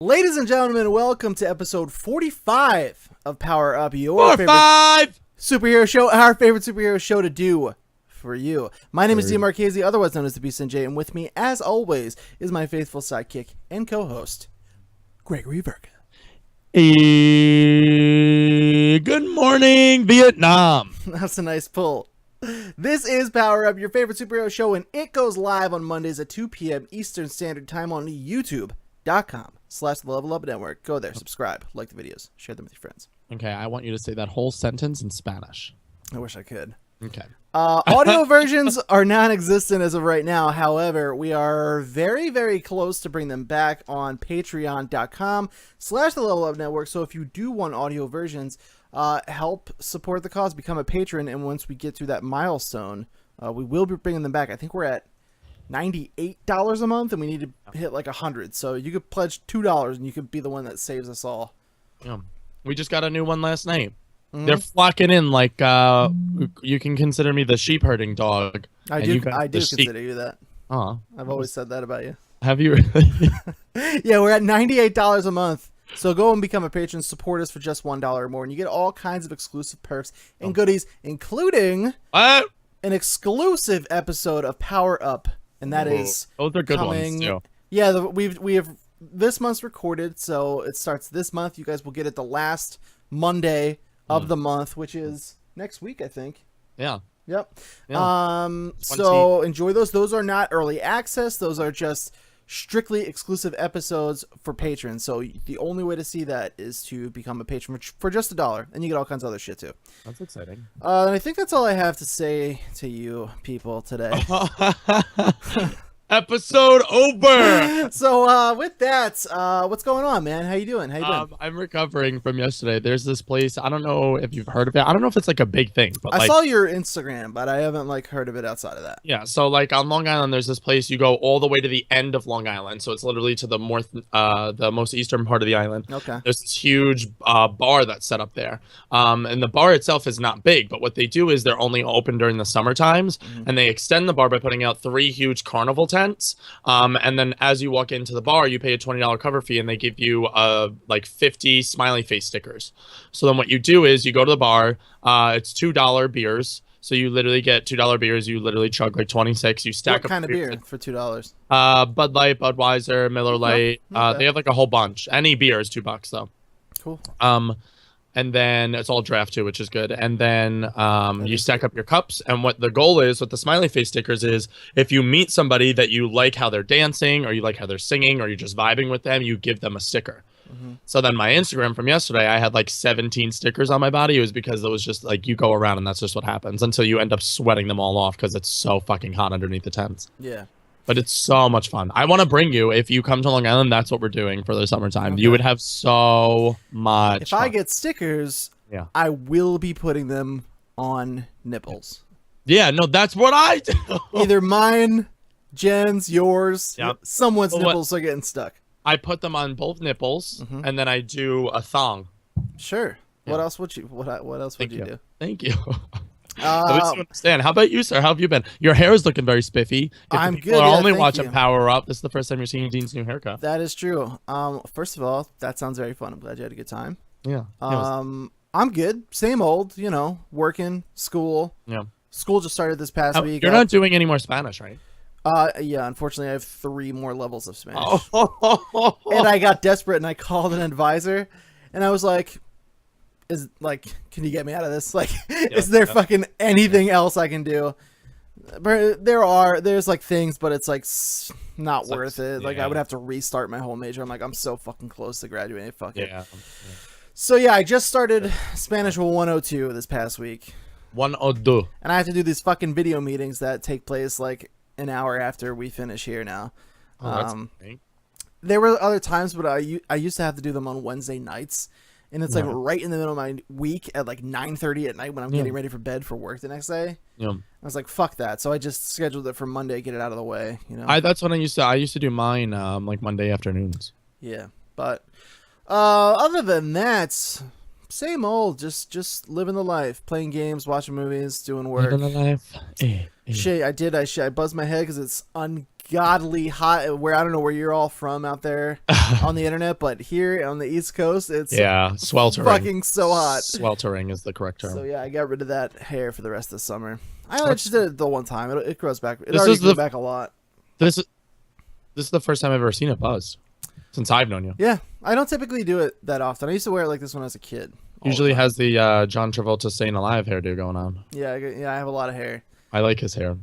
Ladies and gentlemen, welcome to episode 45 of Power Up, your favorite superhero show, our favorite superhero show to do for you. My name is Dean Marchese, otherwise known as the Beast and Jay, and with me, as always, is my faithful sidekick and co-host, Gregory Verga. Good morning, Vietnam. That's a nice pull. This is Power Up, your favorite superhero show, and it goes live on Mondays at 2 p.m. Eastern Standard Time on youtube.com/levelup network. Go there, subscribe, like the videos, share them with your friends. Okay, I want you to say that whole sentence in Spanish. I wish I could. Okay. Audio versions are non-existent as of right now. However, we are very, very close to bring them back on patreon.com/the network. So if you do want audio versions, help support the cause, become a patron. And once we get through that milestone, we will be bringing them back. I think we're at $98 a month and we need to hit like 100. So you could pledge $2 and you could be the one that saves us all. Yeah. We just got a new one last night. They're flocking in like you can consider me the sheep herding dog. I do consider you that. I've always said that about you. Have you? Yeah, we're at $98 a month. So go and become a patron, support us for just $1 or more, and you get all kinds of exclusive perks and goodies, including an exclusive episode of Power Up, and that is those are good ones too. Yeah, we have this month's recorded, so it starts this month. You guys will get it the last Monday of the month, which is next week, I think. Yeah. Yep. Yeah. So enjoy those. Those are not early access. Those are just strictly exclusive episodes for patrons. So the only way to see that is to become a patron for just $1, and you get all kinds of other shit too. That's exciting. And I think that's all I have to say to you people today. Episode over. So with that, what's going on, man? How you doing? How you been? I'm recovering from yesterday. There's this place. I don't know if you've heard of it. I don't know if it's like a big thing, but I saw your Instagram, but I haven't like heard of it outside of that. Yeah. So like on Long Island, there's this place. You go all the way to the end of Long Island. So it's literally to the most eastern part of the island. Okay. There's this huge bar that's set up there. And the bar itself is not big, but what they do is they're only open during the summer times, and they extend the bar by putting out 3 huge carnival tents. And then as you walk into the bar, you pay a $20 cover fee, and they give you like 50 smiley face stickers. So then what you do is you go to the bar. It's $2 beers. So you literally get $2 beers. You literally chug like 26. You stack what kind of beer for $2? Bud Light, Budweiser, Miller Lite. Okay. They have like a whole bunch. Any beer is $2 though. Cool. And then it's all draft too, which is good. And then you stack up your cups. And what the goal is with the smiley face stickers is if you meet somebody that you like how they're dancing, or you like how they're singing, or you're just vibing with them, you give them a sticker. So then my Instagram from yesterday, I had like 17 stickers on my body. It was because it was just like you go around and that's just what happens until you end up sweating them all off because it's so fucking hot underneath the tents. Yeah. But it's so much fun. I want to bring you. If you come to Long Island, that's what we're doing for the summertime. Okay. You would have so much fun. I get stickers, I will be putting them on nipples. Yeah, no, that's what I do. Either mine, Jen's, yours, someone's nipples are getting stuck. I put them on both nipples, and then I do a thong. Sure. Yeah. What else would you? What else would you do? Thank you. At least you understand. How about you, sir? How have you been? Your hair is looking very spiffy. I'm good. Only watching Power Up. This is the first time you're seeing Dean's new haircut. That is true. First of all, that sounds very fun. I'm glad you had a good time. Yeah. I'm good. Same old. You know, working, school. Yeah. School just started this past week. You're not doing any more Spanish, right? Yeah. Unfortunately, I have 3 more levels of Spanish. And I got desperate and I called an advisor, and I was like, can you get me out of this? Like, is there fucking anything else I can do? But there's like things, but it's like not worth it. Like I would have to restart my whole major. I'm like, I'm so fucking close to graduating. Fuck it. So yeah, I just started Spanish 102 this past week. 102. And I have to do these fucking video meetings that take place like an hour after we finish here now. That's there were other times, but I used to have to do them on Wednesday nights. And it's like right in the middle of my week at like 9:30 at night when I'm getting ready for bed for work the next day. Yeah. I was like, fuck that. So I just scheduled it for Monday, get it out of the way. You know. That's what I used to do mine like Monday afternoons. Yeah, but other than that, same old. Just living the life, playing games, watching movies, doing work. Living the life. Shit, I buzzed my head because it's ungodly hot. Where I don't know where you're all from out there on the internet, but here on the East Coast, it's sweltering. fucking so hot. Sweltering is the correct term. So yeah, I got rid of that hair for the rest of the summer. I only just did it the one time. It grows back. It already grew back a lot. This is the first time I've ever seen it buzz since I've known you. Yeah, I don't typically do it that often. I used to wear it like this when I was a kid. Usually has the John Travolta Staying Alive hairdo going on. Yeah, I have a lot of hair. I like his hair.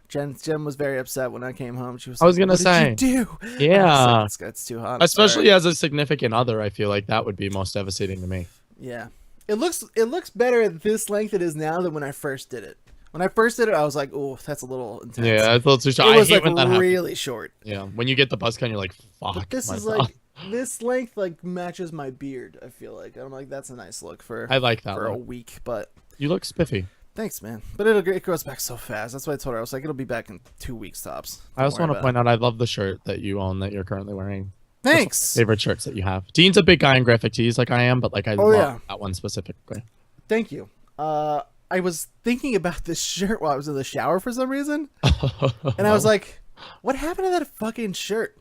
Jen was very upset when I came home. She was I was gonna say, what did you do? Yeah, it's too hot. Especially as a significant other, I feel like that would be most devastating to me. Yeah, it looks better at this length it is now than when I first did it. When I first did it, I was like, "Oh, that's a little intense." Yeah, it's a little too short. It was I hate when that really happens. short. Yeah, when you get the buzz cut, you're like, "Fuck." But this is like this length like matches my beard. I feel like I'm like that's a nice look for. I like that for look. a week, but You look spiffy. Thanks, man. But it grows back so fast. That's why I told her I was like, it'll be back in 2 weeks tops. I also want to point out I love the shirt that you own that you're currently wearing. Thanks. Favorite shirts that you have. Dean's a big guy in graphic tees like I am, but like I love that one specifically. Thank you. I was thinking about this shirt while I was in the shower for some reason, and I was like, "What happened to that fucking shirt?"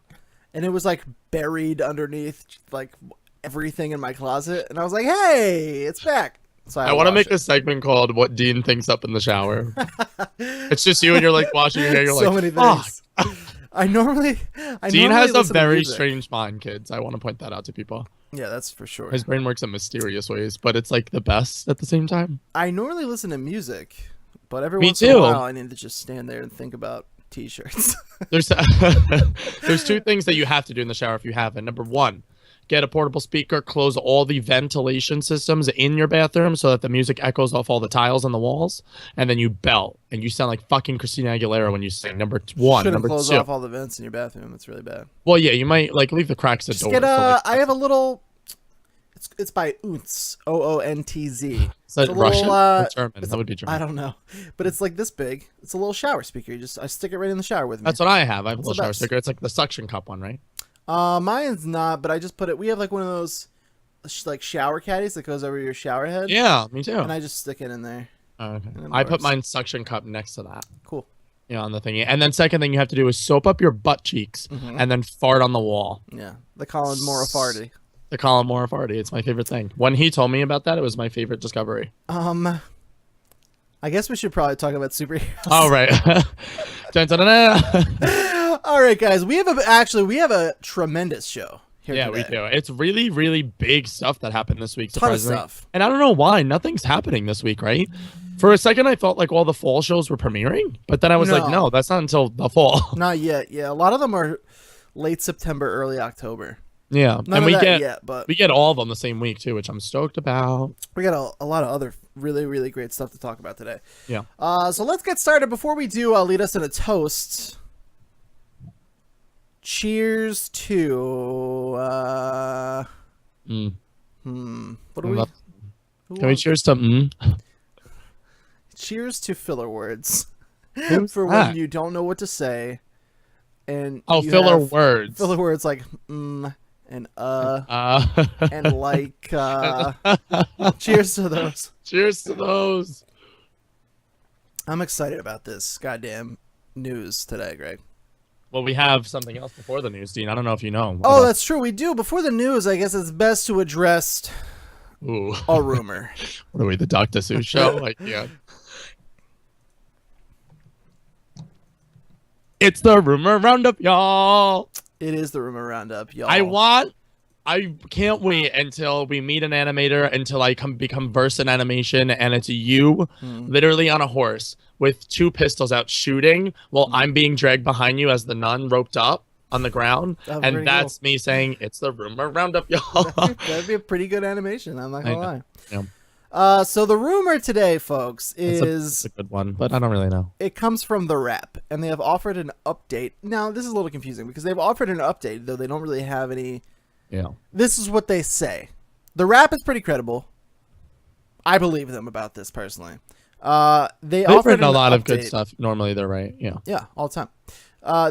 And it was like buried underneath like everything in my closet, and I was like, "Hey, it's back." So I want to make a segment called "What Dean Thinks Up in the Shower." It's just you and you're like washing your hair. You're so like, many things. Dean has a very strange mind, kids. I want to point that out to people. Yeah, that's for sure. His brain works in mysterious ways, but it's like the best at the same time. I normally listen to music, but every once in a while I need to just stand there and think about t-shirts. There's two things that you have to do in the shower if you haven't. Number one, get a portable speaker, close all the ventilation systems in your bathroom so that the music echoes off all the tiles on the walls, and then you belt and you sound like fucking Christina Aguilera when you sing. Number one. Shouldn't number close two. off all the vents in your bathroom. That's really bad. Well, yeah, you might like leave the cracks at the door. I have a little. It's by Oontz, OONTZ. Is that Russian or German? That would be German. I don't know, but it's like this big. It's a little shower speaker. I stick it right in the shower with me. That's what I have. I have a little shower speaker. It's like the suction cup one, right? Mine's not, but I just put it. We have like one of those like shower caddies that goes over your shower head. Yeah, me too. And I just stick it in there. Okay. I put mine suction cup next to that. Cool. Yeah, on the thingy. And then second thing you have to do is soap up your butt cheeks and then fart on the wall. Yeah, the Colin Mora farty. The Colin Mora farty. It's my favorite thing. When he told me about that, it was my favorite discovery. I guess we should probably talk about superheroes. All right. Dun, dun, dun, dun. All right, guys. We have a tremendous show here today. We do. It's really, really big stuff that happened this week. Ton of stuff. And I don't know why. Nothing's happening this week, right? For a second, I thought like all the fall shows were premiering, but then I was like, no, that's not until the fall. Not yet. Yeah, a lot of them are late September, early October. Yeah, None and we get all of them the same week too, which I'm stoked about. We got a lot of other really, really great stuff to talk about today. Yeah. So let's get started. Before we do, lead us in a toast. Cheers to. What do we? Can we cheers to? Cheers to filler words. For when you don't know what to say. And filler words. Filler words like and and like cheers to those. Cheers to those. I'm excited about this goddamn news today, Greg. Well, we have something else before the news, Dean. I don't know if you know. That's true. We do. Before the news, I guess it's best to address a rumor. What are we, the Dr. Seuss show? Like, yeah. It's the rumor roundup, y'all. It is the rumor roundup, y'all. I can't wait until we meet an animator, until I become versed in animation, and it's you literally on a horse with two pistols out shooting while I'm being dragged behind you as the nun roped up on the ground. And that's me saying, it's the rumor roundup, y'all. That'd be a pretty good animation. I'm not going to lie. Yeah. So the rumor today, folks, is a good one, but I don't really know. It comes from The Wrap, and they have offered an update. Now, this is a little confusing because they've offered an update, though they don't really have any. Yeah. This is what they say. The Wrap is pretty credible. I believe them about this personally. They've written a lot of good stuff. Normally, they're right. Yeah. Yeah, all the time.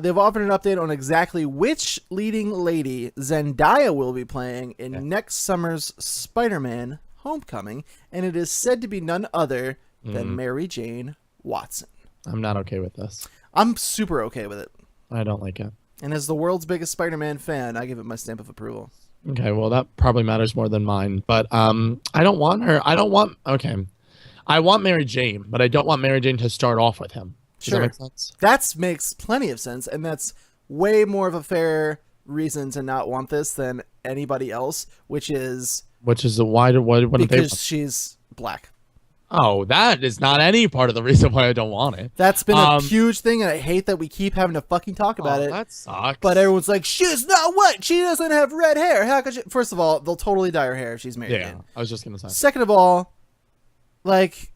They've offered an update on exactly which leading lady Zendaya will be playing in next summer's Spider-Man Homecoming, and it is said to be none other than Mary Jane Watson. I'm not okay with this. I'm super okay with it. I don't like it. And as the world's biggest Spider-Man fan, I give it my stamp of approval. Okay, well that probably matters more than mine. But I don't want her. Okay. I want Mary Jane, but I don't want Mary Jane to start off with him. Does that make sense? That makes plenty of sense, and that's way more of a fair reason to not want this than anybody else, which is why wouldn't they? Because she's black. Oh, that is not any part of the reason why I don't want it. That's been a huge thing, and I hate that we keep having to fucking talk about it. That sucks. But everyone's like, she's not what? She doesn't have red hair. How could she? First of all, they'll totally dye her hair if she's Mary Jane. I was just gonna say. Second of all, like,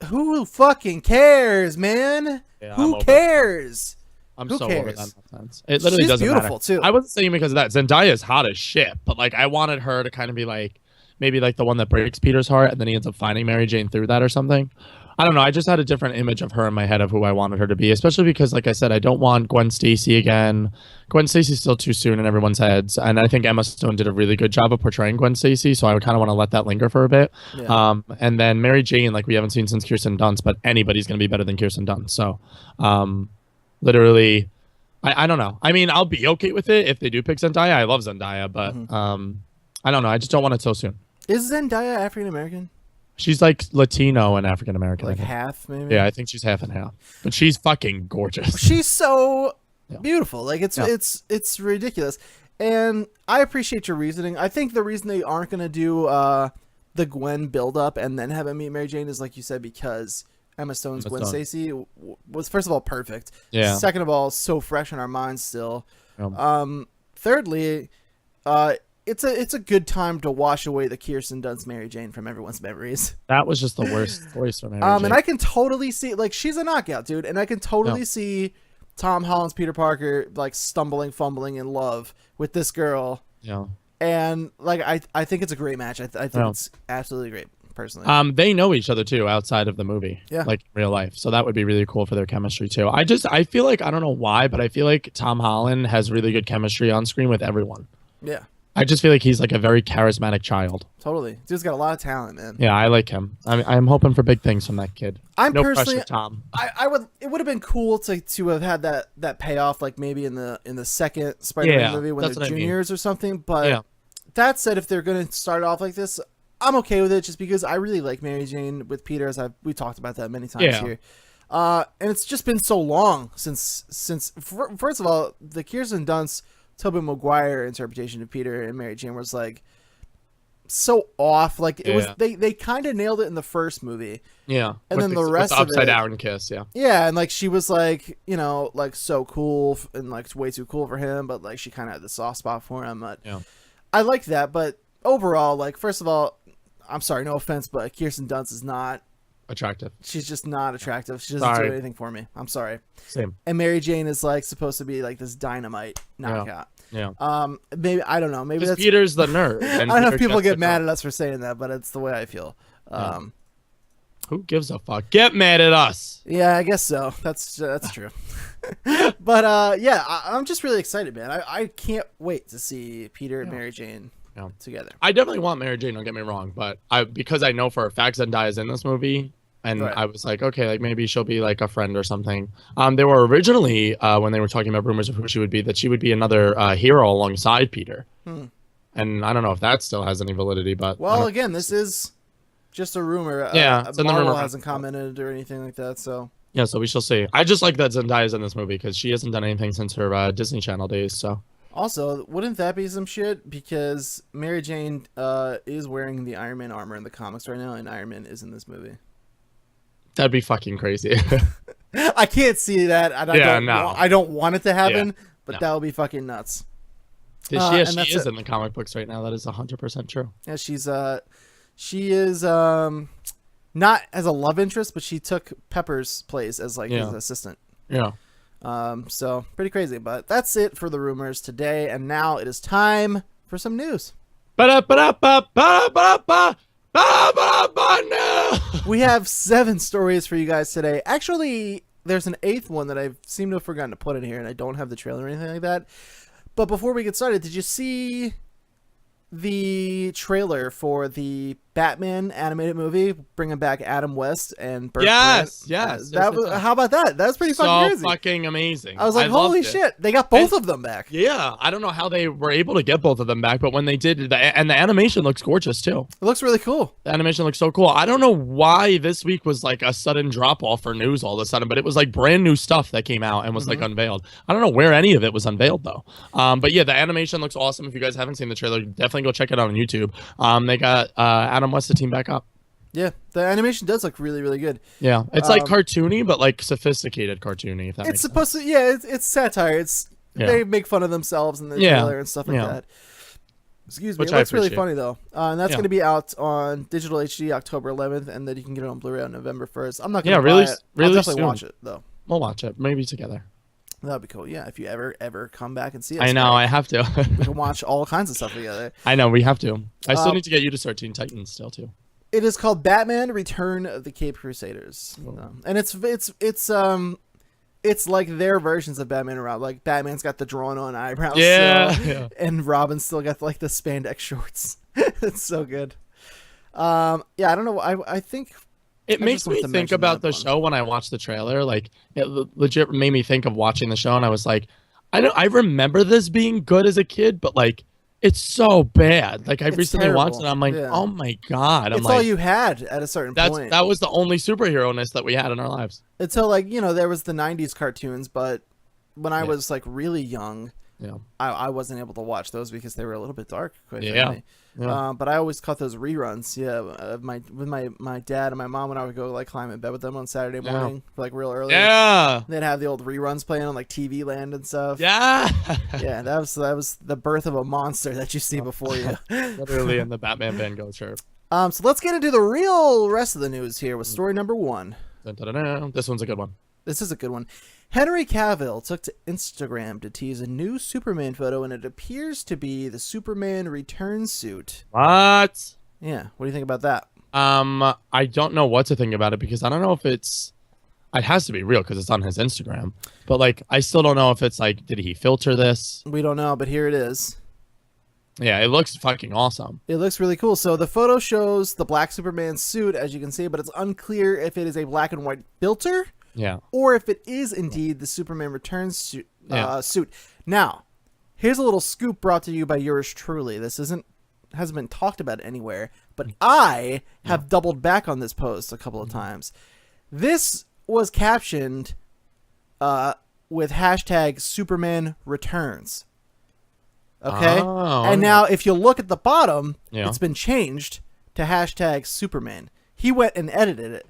who fucking cares, man? Yeah, who cares? Who so cares? Over that nonsense. It literally doesn't beautiful matter. Too. I wasn't saying because of that. Zendaya is hot as shit, but like I wanted her to kind of be like maybe like the one that breaks Peter's heart, and then he ends up finding Mary Jane through that or something. I don't know. I just had a different image of her in my head of who I wanted her to be, especially because, like I said, I don't want Gwen Stacy again. Gwen Stacy's still too soon in everyone's heads, and I think Emma Stone did a really good job of portraying Gwen Stacy, so I would kind of want to let that linger for a bit. Yeah. And then Mary Jane, like we haven't seen since Kirsten Dunst, but anybody's going to be better than Kirsten Dunst. So, literally, I don't know. I mean, I'll be okay with it if they do pick Zendaya. I love Zendaya, but I don't know. I just don't want it so soon. Is Zendaya African American? She's like Latino and African American. Like half, maybe? Yeah, I think she's half and half. But she's fucking gorgeous. She's so beautiful. Like it's ridiculous. And I appreciate your reasoning. I think the reason they aren't going to do the Gwen build-up and then have him meet Mary Jane is, like you said, because Emma Stone's Gwen Stacy was, first of all, perfect. Yeah. Second of all, so fresh in our minds still. Thirdly, it's a good time to wash away the Kirsten Dunst Mary Jane from everyone's memories. That was just the worst voice for Mary Jane. And I can totally see, like, she's a knockout, dude, and I can totally see Tom Holland's Peter Parker like fumbling in love with this girl. Yeah. And like I think it's a great match. I think it's absolutely great, personally. They know each other too outside of the movie. Yeah. Like real life. So that would be really cool for their chemistry too. I feel like, I don't know why, but I feel like Tom Holland has really good chemistry on screen with everyone. Yeah. I just feel like he's like a very charismatic child. Totally. Dude's got a lot of talent, man. Yeah, I like him. I'm hoping for big things from that kid. No pressure, Tom. It would have been cool to have had that payoff, like maybe in the second Spider-Man movie when they're juniors or something. But that said, if they're gonna start off like this, I'm okay with it, just because I really like Mary Jane with Peter, as we talked about that many times here. And it's just been so long since first of all, the Kirsten Dunst Tobey Maguire interpretation of Peter and Mary Jane was like so off. Like it was, they kind of nailed it in the first movie. Yeah. And then the rest of it, upside down kiss. Yeah. Yeah. And like, she was like, like so cool and like way too cool for him, but like she kind of had the soft spot for him. But I like that. But overall, like, first of all, I'm sorry, no offense, but Kirsten Dunst is not attractive. She's just not attractive. She doesn't do anything for me. I'm sorry. Same. And Mary Jane is like supposed to be like this dynamite knockout. Yeah. Maybe, I don't know. Maybe that's Peter's the nerd. I don't know if people get mad at us for saying that, but it's the way I feel. Who gives a fuck? Get mad at us. Yeah, I guess so. That's true. But I'm just really excited, man. I can't wait to see Peter and Mary Jane together. I definitely want Mary Jane, don't get me wrong, but because I know for a fact Zendaya is in this movie, and I was like, okay, like maybe she'll be like a friend or something. They were originally when they were talking about rumors of who she would be, that she would be another hero alongside Peter. And I don't know if that still has any validity, but again, this is just a rumor. Marvel hasn't commented or anything like that, so yeah, so we shall see. I just like that Zendaya's in this movie because she hasn't done anything since her Disney Channel days. So also, wouldn't that be some shit? Because Mary Jane is wearing the Iron Man armor in the comics right now, and Iron Man is in this movie. That'd be fucking crazy. I can't see that. I don't want it to happen, but that would be fucking nuts. She is in the comic books right now. That is 100% true. Yeah, she is not as a love interest, but she took Pepper's place as like his assistant. Yeah. So pretty crazy, but that's it for the rumors today, and now it is time for some news. We have 7 stories for you guys today. Actually, there's an 8th one that I seem to have forgotten to put in here, and I don't have the trailer or anything like that. But before we get started, did you see the trailer for the Batman animated movie, bringing back Adam West and Burt Yes, Grant. yes. How about that? That was pretty fucking crazy. So fucking amazing. I was like, holy shit, they got both of them back. Yeah, I don't know how they were able to get both of them back, but when they did, and the animation looks gorgeous too. It looks really cool. The animation looks so cool. I don't know why this week was like a sudden drop off for news all of a sudden, but it was like brand new stuff that came out and was like unveiled. I don't know where any of it was unveiled though. But yeah, the animation looks awesome. If you guys haven't seen the trailer, definitely go check it out on YouTube. They got Adam West the team back up. Yeah, the animation does look really, really good. Yeah, it's like cartoony, but like sophisticated cartoony. If that it's makes supposed sense. to, yeah, it's satire. They make fun of themselves in the trailer and stuff like that. Excuse me. Which it looks really funny though, and that's going to be out on digital HD October 11th, and then you can get it on Blu-ray on November 1st. I'm not going to buy it. I'll definitely watch it though. We'll watch it maybe together. That'd be cool. Yeah, if you ever come back and see us. I know, I have to. We can watch all kinds of stuff together. I know, we have to. I still need to get you to start Teen Titans still too. It is called Batman: Return of the Caped Crusaders, and it's like their versions of Batman and Robin. Like Batman's got the drawn on eyebrows, and Robin's still got like the spandex shorts. It's so good. I don't know. I think it makes me think about the show when I watched the trailer. Like it legit made me think of watching the show, and I was like, I remember this being good as a kid, but like. It's so bad. Like I recently watched it, and I'm like, oh my god! It's all you had at a certain point. That was the only superhero-ness that we had in our lives. Until like there was the '90s cartoons, but when I was like really young, I wasn't able to watch those because they were a little bit dark. Quite frankly. But I always caught those reruns. With my dad and my mom when I would go like climb in bed with them on Saturday morning, like real early. Yeah, they'd have the old reruns playing on like TV Land and stuff. Yeah, that was the birth of a monster that you see before you. Literally, in the Batman Van Gogh shirt. So let's get into the real rest of the news here with story number 1. Dun, dun, dun, dun. This one's a good one. This is a good one. Henry Cavill took to Instagram to tease a new Superman photo, and it appears to be the Superman return suit. What? Yeah, what do you think about that? I don't know what to think about it because I don't know if it has to be real because it's on his Instagram. But like, I still don't know if it's like, did he filter this? We don't know, but here it is. Yeah, it looks fucking awesome. It looks really cool. So the photo shows the black Superman suit, as you can see, but it's unclear if it is a black and white filter. Yeah. Or if it is indeed the Superman Returns suit. Now, here's a little scoop brought to you by yours truly. This hasn't been talked about anywhere, but I have doubled back on this post a couple of times. This was captioned with hashtag Superman Returns. Okay? And now if you look at the bottom, it's been changed to hashtag Superman. He went and edited it.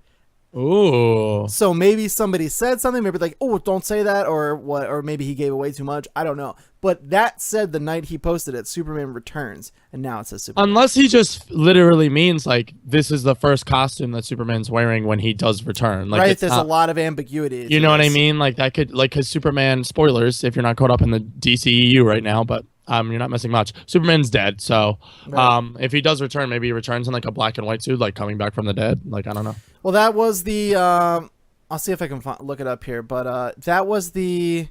Ooh. So maybe somebody said something, maybe like, oh, don't say that, or what, or maybe he gave away too much. I don't know. But that said the night he posted it, Superman Returns, and now it says Superman. Unless he just literally means like this is the first costume that Superman's wearing when he does return. Like, right, there's a lot of ambiguity. You know what I mean? Like that could, like, because Superman, spoilers if you're not caught up in the DCEU right now, but you're not missing much. Superman's dead, so if he does return, maybe he returns in like a black and white suit, like coming back from the dead. Like, I don't know. Well, that was the I'll see if I can look it up here, but that was the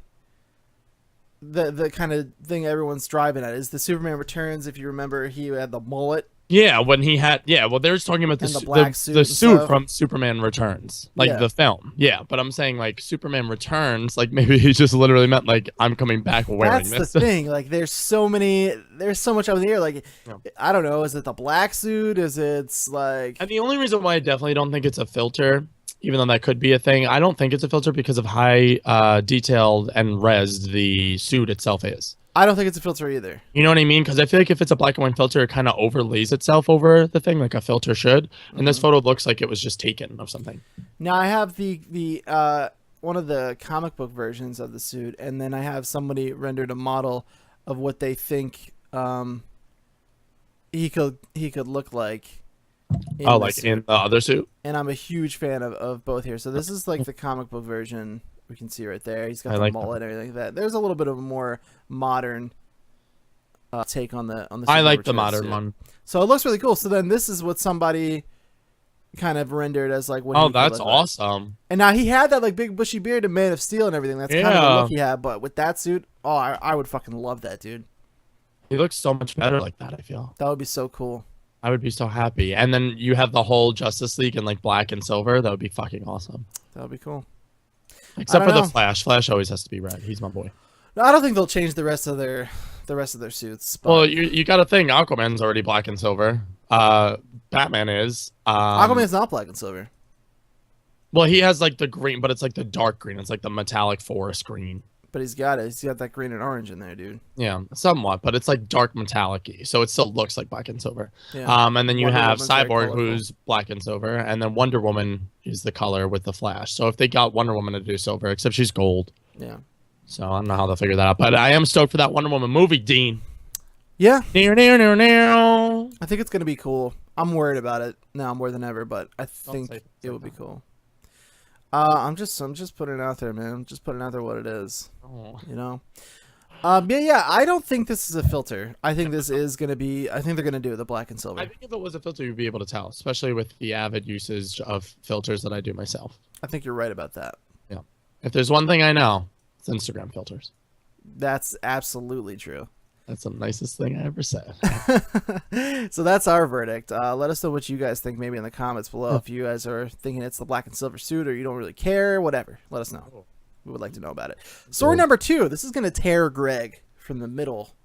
kind of thing everyone's driving at is the Superman Returns. If you remember, he had the mullet. Yeah, when he had well, they're just talking about the black suit, the suit from Superman Returns, like the film. Yeah, but I'm saying like Superman Returns, like maybe he just literally meant like I'm coming back wearing this. That's the thing. Like there's so much up in the air. Like I don't know, is it the black suit? Is it's like? And the only reason why I definitely don't think it's a filter, even though that could be a thing, I don't think it's a filter because of how detailed and res the suit itself is. I don't think it's a filter either. You know what I mean? Because I feel like if it's a black and white filter, it kind of overlays itself over the thing like a filter should. And this photo looks like it was just taken of something. Now I have the one of the comic book versions of the suit, and then I have somebody rendered a model of what they think he could look like. In the other suit. And I'm a huge fan of both here. So this is like the comic book version. We can see right there. He's got the mullet and everything like that. There's a little bit of a more modern take on the. I like the modern one. So it looks really cool. So then this is what somebody kind of rendered as like what. Oh, that's awesome. Like. And now he had that like big bushy beard and Man of Steel and everything. That's kind of the look he had. But with that suit, I would fucking love that, dude. He looks so much better like that, I feel. That would be so cool. I would be so happy. And then you have the whole Justice League in like black and silver. That would be fucking awesome. That would be cool. Except for the Flash. Flash always has to be red. He's my boy. No, I don't think they'll change the rest of their suits. But... Well, you got to think Aquaman's already black and silver. Batman is. Aquaman's not black and silver. Well, he has like the green, but it's like the dark green. It's like the metallic forest green. But he's got it. He's got that green and orange in there, dude. Yeah, somewhat, but it's like dark metallic-y, so it still looks like black and silver. Yeah. And then you have Cyborg, who's black and silver, and then Wonder Woman is the color with the Flash. So if they got Wonder Woman to do silver, except she's gold. Yeah. So I don't know how they'll figure that out, but I am stoked for that Wonder Woman movie, Dean. Yeah. Near. I think it's gonna be cool. I'm worried about it now more than ever, but I think it would be cool. I'm just putting it out there, man. I'm just putting out there what it is. Oh. You know. Yeah. I don't think this is a filter. I think this is gonna be. I think they're gonna do the black and silver. I think if it was a filter, you'd be able to tell, especially with the avid usage of filters that I do myself. I think you're right about that. Yeah. If there's one thing I know, it's Instagram filters. That's absolutely true. That's the nicest thing I ever said. So that's our verdict. Let us know what you guys think, maybe in the comments below. If you guys are thinking it's the black and silver suit, or you don't really care, whatever. Let us know. We would like to know about it. Story number 2. This is going to tear Greg from the middle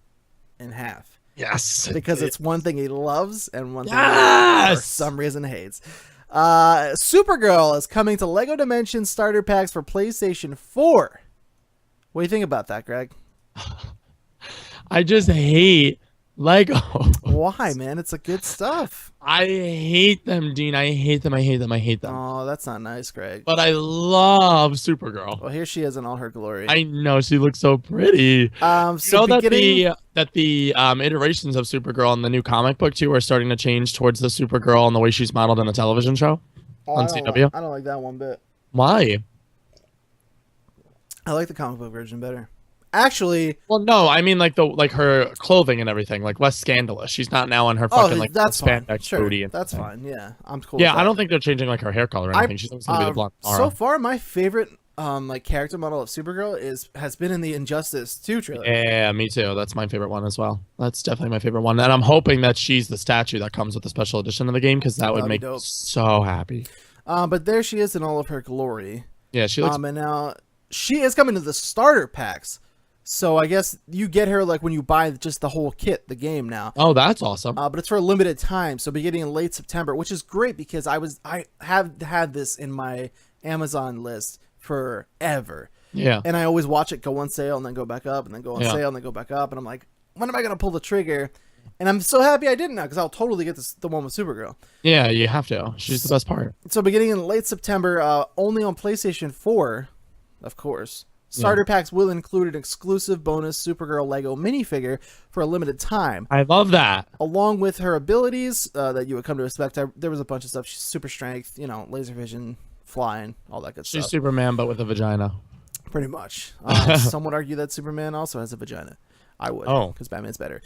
in half. Yes. Because it's one thing he loves and one thing he for some reason hates. Supergirl is coming to LEGO Dimensions starter packs for PlayStation 4. What do you think about that, Greg? I just hate Lego. Why, man? It's a good stuff. I hate them, Dean. I hate them. Oh, that's not nice, Greg. But I love Supergirl. Well, here she is in all her glory. I know, she looks so pretty. So that the iterations of Supergirl in the new comic book too are starting to change towards the Supergirl and the way she's modeled in a television show on CW. I don't like that one bit. Why? I like the comic book version better. Actually, well, no, I mean like her clothing and everything, like less scandalous. She's not now in her fucking like that's fine. spandex Sure, booty. And that's everything. fine. Yeah, I'm cool. Yeah, with that. I don't think they're changing like her hair color or anything. She's always gonna be the blonde. So far, my favorite like character model of Supergirl has been in the Injustice 2 trailer. Yeah, me too. That's my favorite one as well. That's definitely my favorite one, and I'm hoping that she's the statue that comes with the special edition of the game because that would make me so happy. But there she is in all of her glory. Yeah, she looks. And now she is coming to the starter packs. So I guess you get her like when you buy just the whole kit, the game now. Oh, that's awesome. But it's for a limited time, so beginning in late September, which is great because I have had this in my Amazon list forever. Yeah. And I always watch it go on sale and then go back up and then go on sale and then go back up, and I'm like, when am I gonna pull the trigger? And I'm so happy I didn't now because I'll totally get the one with Supergirl. Yeah, you have to. She's the best part. So beginning in late September, only on PlayStation 4, of course. Starter packs will include an exclusive bonus Supergirl Lego minifigure for a limited time. I love that. Along with her abilities that you would come to expect. There was a bunch of stuff. She's super strength, laser vision, flying, all that good stuff. She's Superman, but with a vagina. Pretty much. Some would argue that Superman also has a vagina. I would, because Batman's better.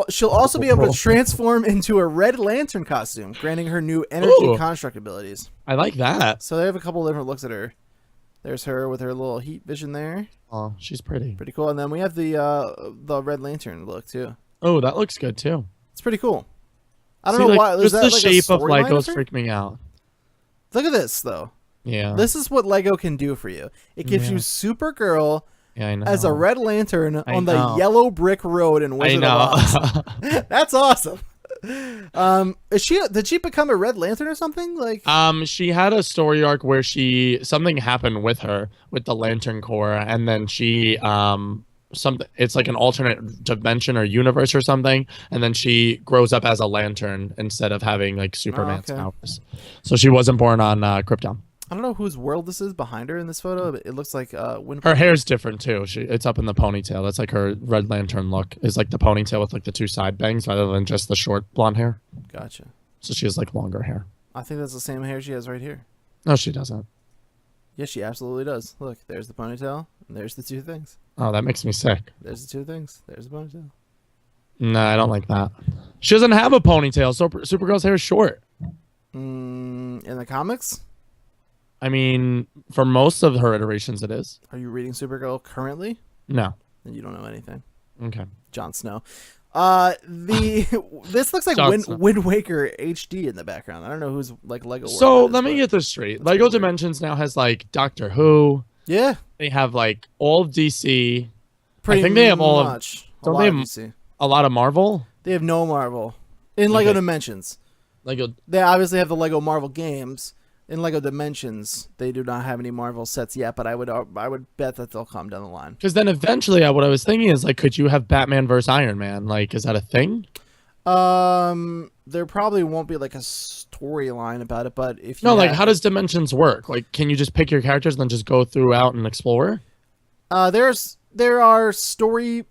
She'll also be able to transform into a Red Lantern costume, granting her new energy construct abilities. I like that. So they have a couple of different looks at her. There's her with her little heat vision there. Oh, she's pretty. Pretty cool. And then we have the Red Lantern look too. Oh, that looks good too. It's pretty cool. I don't know why. Just the shape of Legos freaked me out. Look at this though. Yeah. This is what Lego can do for you. It gives you Supergirl as a Red Lantern on the yellow brick road in Wizard of Oz. That's awesome. Did she become a Red Lantern or something? Like she had a story arc where something happened with her with the Lantern Corps, and then she it's like an alternate dimension or universe or something, and then she grows up as a lantern instead of having like Superman's powers. So she wasn't born on Krypton. I don't know whose world this is behind her in this photo, but it looks like her hair's different too. It's up in the ponytail. That's like her Red Lantern look, is like the ponytail with like the two side bangs rather than just the short blonde hair. Gotcha. So she has like longer hair. I think that's the same hair she has right here. No, she doesn't. Yes, she absolutely does. Look, there's the ponytail, and there's the two things. Oh, that makes me sick. There's the two things. There's the ponytail. No, I don't like that. She doesn't have a ponytail, so Supergirl's hair is short. In the comics? I mean, for most of her iterations, it is. Are you reading Supergirl currently? No. Then you don't know anything. Okay. Jon Snow. This looks like Wind Waker HD in the background. I don't know who's like Lego. So let me get this straight. Lego Dimensions now has like Doctor Who. Yeah. They have like all of DC. Pretty I think they have all much. of. Don't they have a lot of Marvel? They have no Marvel in Lego Dimensions. They obviously have the Lego Marvel games. In Lego Dimensions, they do not have any Marvel sets yet, but I would bet that they'll come down the line. Because then eventually, what I was thinking is like, could you have Batman versus Iron Man? Like, is that a thing? There probably won't be like a storyline about it, but if you like how does Dimensions work? Like, can you just pick your characters and then just go throughout and explore? There's story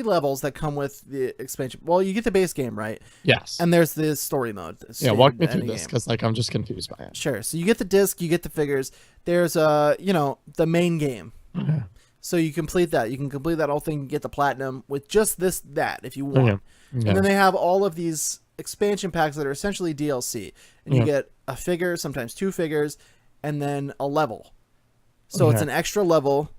levels that come with the expansion. Well, you get the base game, right? Yes. And there's the story mode. Walk me through this because like I'm just confused by it. Sure. So you get the disc, you get the figures. There's the main game. Okay. So you complete that. You can complete that whole thing, get the platinum with just that if you want. Okay. And then they have all of these expansion packs that are essentially DLC. And you get a figure, sometimes 2 figures, and then a level. So it's an extra level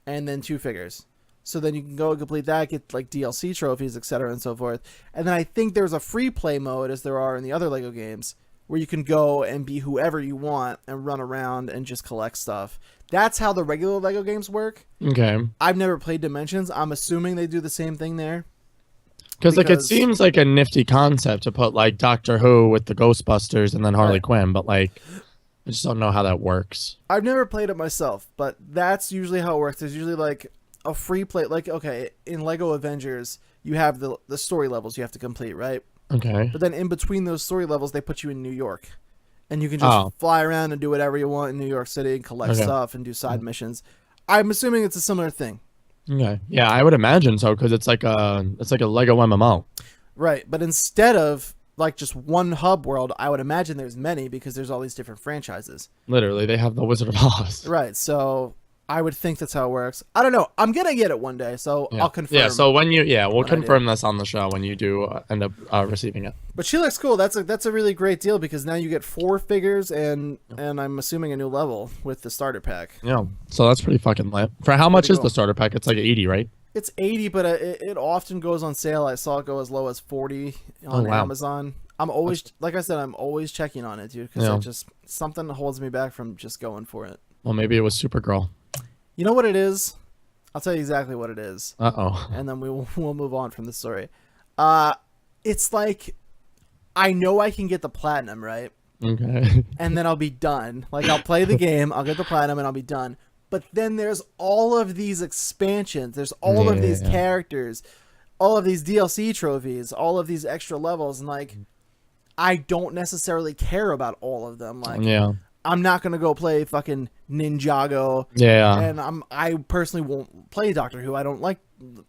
and then 2 figures. So then you can go and complete that, get like DLC trophies, etc. and so forth. And then I think there's a free play mode, as there are in the other Lego games, where you can go and be whoever you want and run around and just collect stuff. That's how the regular Lego games work. Okay. I've never played Dimensions. I'm assuming they do the same thing there. Because like it seems like a nifty concept to put like Doctor Who with the Ghostbusters and then Harley Quinn, but like I just don't know how that works. I've never played it myself, but that's usually how it works. There's usually like a free play. Like, okay, in Lego Avengers, you have the story levels you have to complete, right? Okay. But then in between those story levels, they put you in New York. And you can just fly around and do whatever you want in New York City and collect stuff and do side missions. I'm assuming it's a similar thing. Okay. Yeah, I would imagine so because it's like a Lego MMO. Right, but instead of like just one hub world, I would imagine there's many because there's all these different franchises. Literally, they have the Wizard of Oz. Right, so I would think that's how it works. I don't know. I'm gonna get it one day, so I'll confirm. Yeah, so we'll confirm this on the show when you do end up receiving it. But she looks cool. That's a really great deal because now you get 4 figures and I'm assuming a new level with the starter pack. Yeah, so that's pretty fucking lit. For how much is the starter pack? It's like 80, right? It's 80, but it often goes on sale. I saw it go as low as 40 on Amazon. I'm always, like I said, I'm always checking on it, dude, because it just something holds me back from just going for it. Well, maybe it was Supergirl. You know what it is? I'll tell you exactly what it is. Uh-oh. And then we'll move on from the story. It's like I know I can get the platinum, right? Okay. And then I'll be done. Like I'll play the game, I'll get the platinum, and I'll be done. But then there's all of these expansions. There's all of these characters, all of these DLC trophies, all of these extra levels, and like I don't necessarily care about all of them. Like I'm not gonna go play fucking Ninjago. Yeah. And I personally won't play Doctor Who. I don't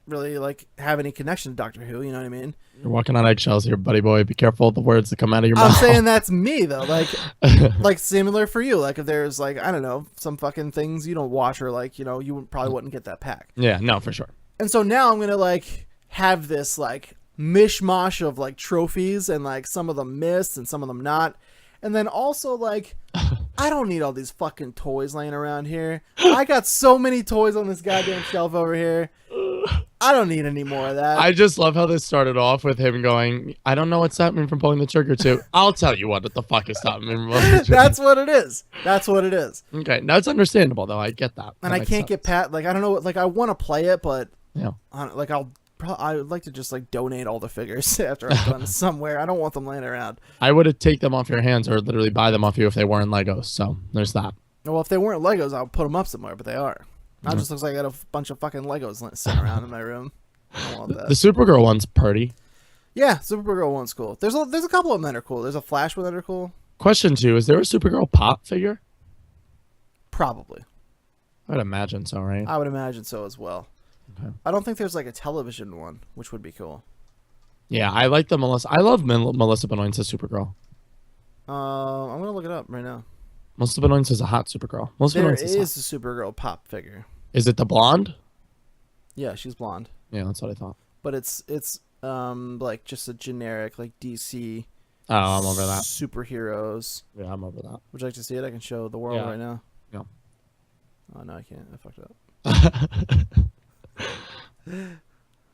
really have any connection to Doctor Who. You know what I mean? You're walking on eggshells here, buddy boy. Be careful of the words that come out of your mouth. I'm saying that's me though. Like similar for you. Like if there's like I don't know some fucking things you don't watch or like you probably wouldn't get that pack. Yeah. No, for sure. And so now I'm gonna like have this like mishmash of like trophies and like some of them missed and some of them not. And then also, like, I don't need all these fucking toys laying around here. I got so many toys on this goddamn shelf over here. I don't need any more of that. I just love how this started off with him going, I don't know what's stopping me from pulling the trigger to. I'll tell you what the fuck is stopping me from pulling the trigger. That's what it is. That's what it is. Okay, that's understandable, though. I get that. And I can't get like, I don't know, like, I want to play it, but, like, I would like to just like donate all the figures after I'm done somewhere. I don't want them laying around. I would take them off your hands or literally buy them off you if they weren't Legos. So there's that. Well, if they weren't Legos, I'll put them up somewhere, but they are. Now it just looks like I got a bunch of fucking Legos sitting around in my room. I don't want that. The Supergirl one's pretty. Yeah, Supergirl one's cool. There's a couple of them that are cool. There's a Flash one that are cool. Question 2, is there a Supergirl pop figure? Probably. I would imagine so, right? I would imagine so as well. Okay. I don't think there's like a television one, which would be cool. Yeah, I like the Melissa. I love Melissa Benoist's Supergirl. I'm gonna look it up right now. Melissa Benoist is a hot Supergirl. There is a Supergirl pop figure. Is it the blonde? Yeah, she's blonde. Yeah, that's what I thought. But it's like just a generic like DC. Oh, I'm over that. Superheroes. Yeah, I'm over that. Would you like to see it? I can show the world right now. Yeah. Oh no, I can't. I fucked it up.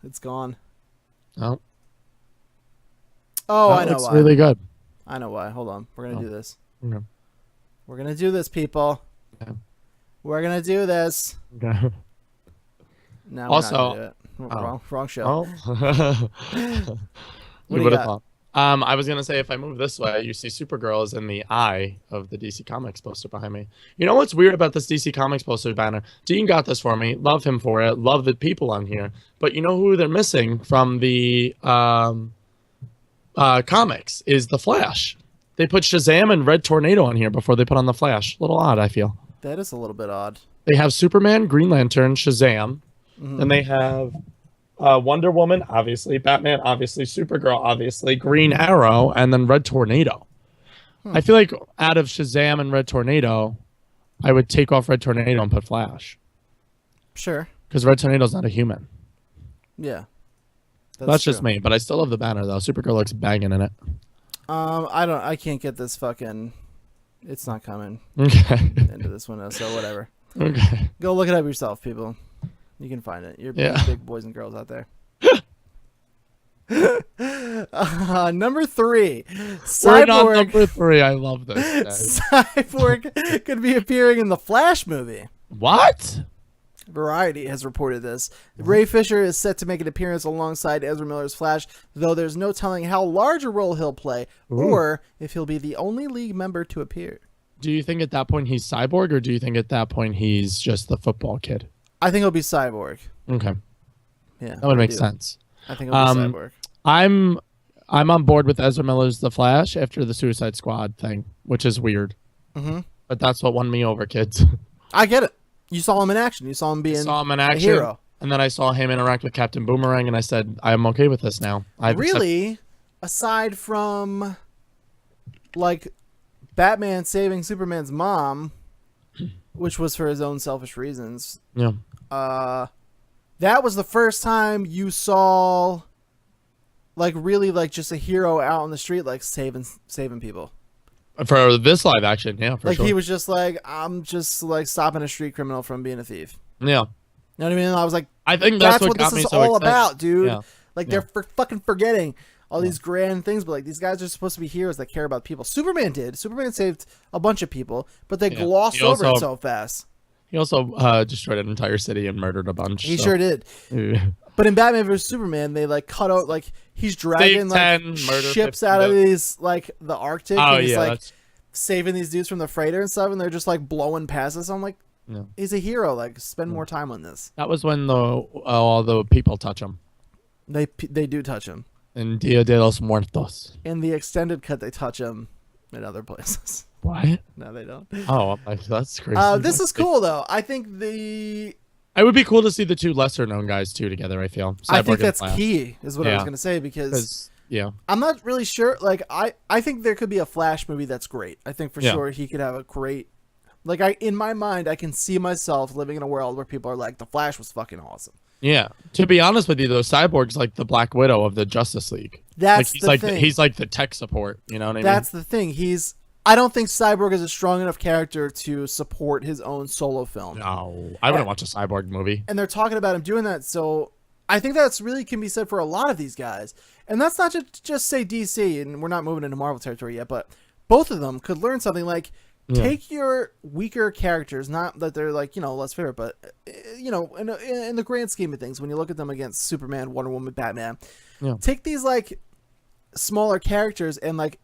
It's gone. Oh. Oh, That I know looks why. really good. I know why. Hold on. We're going to do this. Okay. We're going to do this, people. Okay. We're going to do this. Okay. No, Also, we're not gonna do it. Wrong show. Oh. What You do would you have got? thought. I was gonna say if I move this way, you see Supergirl is in the eye of the DC Comics poster behind me. You know what's weird about this DC Comics poster banner? Dean got this for me. Love him for it. Love the people on here. But you know who they're missing from the comics is the Flash. They put Shazam and Red Tornado on here before they put on the Flash. A little odd, I feel. That is a little bit odd. They have Superman, Green Lantern, Shazam, Mhm. and they have Wonder Woman, obviously, Batman, obviously, Supergirl, obviously, Green Arrow, and then Red Tornado. I feel like out of Shazam and Red Tornado, I would take off Red Tornado and put Flash. Sure. Because Red Tornado's not a human. Yeah. That's just me, but I still love the banner, though. Supergirl looks banging in it. I can't get this fucking... It's not coming Okay. into this window, so whatever. Okay. Go look it up yourself, people. You can find it. You're big boys and girls out there. Number 3. We're not number 3. I love this. Cyborg could be appearing in the Flash movie. What? Variety has reported this. Ray Fisher is set to make an appearance alongside Ezra Miller's Flash, though there's no telling how large a role he'll play or if he'll be the only League member to appear. Do you think at that point he's Cyborg, or do you think at that point he's just the football kid? I think it'll be Cyborg. Okay. Yeah, That would make sense. I think it'll be Cyborg. I'm on board with Ezra Miller's The Flash after the Suicide Squad thing, which is weird. Mm-hmm. But that's what won me over, kids. I get it. You saw him in action. You saw him being a hero. And then I saw him interact with Captain Boomerang, and I said, I'm okay with this now. Really? Aside from, like, Batman saving Superman's mom, which was for his own selfish reasons. Yeah. That was the first time you saw, like, really, like, just a hero out on the street, like, saving people. For this live action, yeah, for like, sure. he was just like, I'm just, like, stopping a street criminal from being a thief. Yeah. You know what I mean? I was like, I think that's what this got me is so all excited. about, dude. Yeah. Like, they're fucking forgetting all these grand things, but, like, these guys are supposed to be heroes that care about people. Superman did. Superman saved a bunch of people, but they glossed over it so fast. He also destroyed an entire city and murdered a bunch. He sure did. But in Batman vs Superman, they like cut out, like, he's dragging like 10, ships out of these, like, the Arctic, and he's like that's... saving these dudes from the freighter and stuff, and they're just like blowing past us. I'm like, he's a hero. Like, spend more time on this. That was when all the people touch him. They do touch him. In Dia de los Muertos. In the extended cut, they touch him in other places. What? No, they don't. Oh, I'm like, that's crazy. This is cool though. I think it would be cool to see the two lesser known guys too together. I feel. I think that's key, is what I was gonna say, because I'm not really sure. Like, I think there could be a Flash movie that's great. I think for sure he could have a great. Like, in my mind, I can see myself living in a world where people are like, the Flash was fucking awesome. Yeah. To be honest with you, though, Cyborg's like the Black Widow of the Justice League. That's he's the like thing. He's like the tech support. You know what I mean? That's the thing. I don't think Cyborg is a strong enough character to support his own solo film. No, I wouldn't watch a Cyborg movie. And they're talking about him doing that, so I think that's really can be said for a lot of these guys. And that's not just say DC, and we're not moving into Marvel territory yet, but both of them could learn something like, take your weaker characters, not that they're like, less favorite, but, in the grand scheme of things, when you look at them against Superman, Wonder Woman, Batman, take these, like, smaller characters and, like,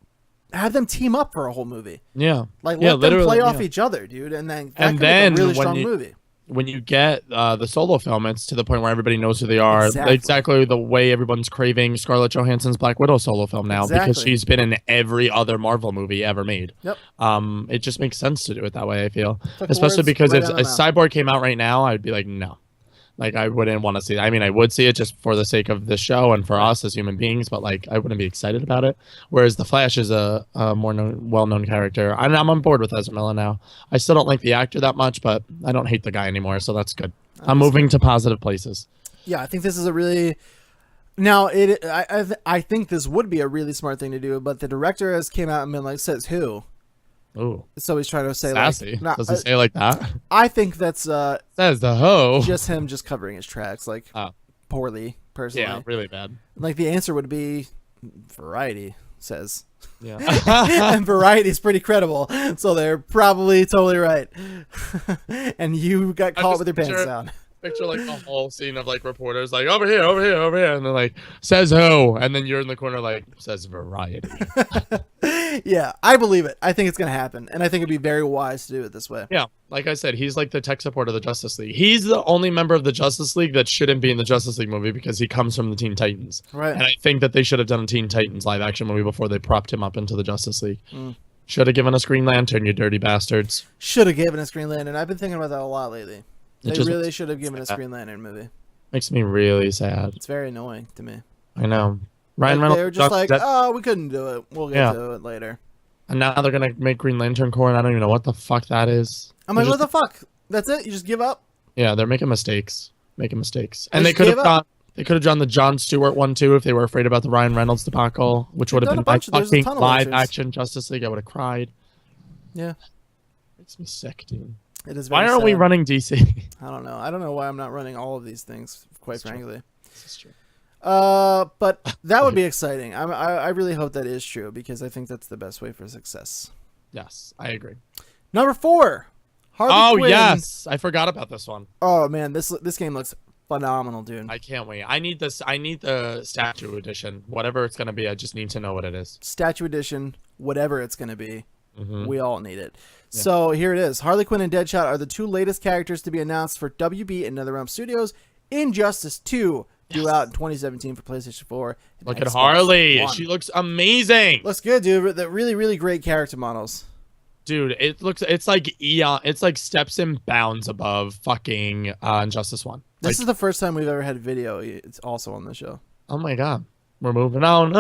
have them team up for a whole movie. Yeah. Like, let them play off each other, dude, and then that could make a really strong movie. When you get the solo film, it's to the point where everybody knows who they are. Exactly the way everyone's craving Scarlett Johansson's Black Widow solo film now, because she's been in every other Marvel movie ever made. Yep. It just makes sense to do it that way, I feel. Especially because if a Cyborg came out right now, I'd be like, no. Like, I wouldn't want to see it. I mean, I would see it just for the sake of the show and for us as human beings, but, like, I wouldn't be excited about it. Whereas The Flash is a more well-known character. I'm on board with Ezra Miller now. I still don't like the actor that much, but I don't hate the guy anymore, so that's good. I'm moving to positive places. Yeah, I think this is a really... Now, I think this would be a really smart thing to do, but the director has came out and been like, says who? Ooh. So he's trying to say, sassy. Like... Does he say like that? I think that's... Says the hoe. Just him just covering his tracks, like, poorly. personally. Yeah, really bad. Like the answer would be Variety says. Yeah. And Variety is pretty credible, so they're probably totally right. And you got caught with your pants down. Picture like the whole scene of like reporters like over here, over here, over here, and they're like, says who? And then you're in the corner like, says Variety. Yeah, I believe it. I think it's gonna happen, and I think it'd be very wise to do it this way. Yeah, like I said, he's like the tech support of the Justice League. He's the only member of the Justice League that shouldn't be in the Justice League movie because he comes from the Teen Titans. Right. And I think that they should have done a Teen Titans live action movie before they propped him up into the Justice League. Should have given us Green Lantern, you dirty bastards. Should have given us Green Lantern. I've been thinking about that a lot lately. They really should have given us Green Lantern movie. Makes me really sad. It's very annoying to me. I know. Ryan Reynolds. They were just like, oh, we couldn't do it. We'll get to it later. And now they're gonna make Green Lantern Corps, and I don't even know what the fuck that is. I'm like, what the fuck? That's it? You just give up? Yeah, they're making mistakes. And they could have done. They could have done the Jon Stewart one too if they were afraid about the Ryan Reynolds debacle, which would have been my fucking live action Justice League. I would have cried. Yeah. Makes me sick, dude. It is. Why aren't we running DC? I don't know. I don't know why I'm not running all of these things, quite frankly. This is true. But that would be exciting. I really hope that is true because I think that's the best way for success. Yes, I agree. Number 4. Harley Quinn. Yes, I forgot about this one. Oh man, this game looks phenomenal, dude. I can't wait. I need this. I need the statue edition, whatever it's gonna be. I just need to know what it is. Statue edition, whatever it's gonna be. We all need it. Yeah. So here it is. Harley Quinn and Deadshot are the 2 latest characters to be announced for WB and NetherRealm Studios. Injustice 2 due out in 2017 for PlayStation 4. Look at Harley. One. She looks amazing. Looks good, dude. The really, really great character models. Dude, it's like Eon. It's like steps and bounds above fucking Injustice 1. This is the first time we've ever had video. It's also on the show. Oh my god. We're moving on.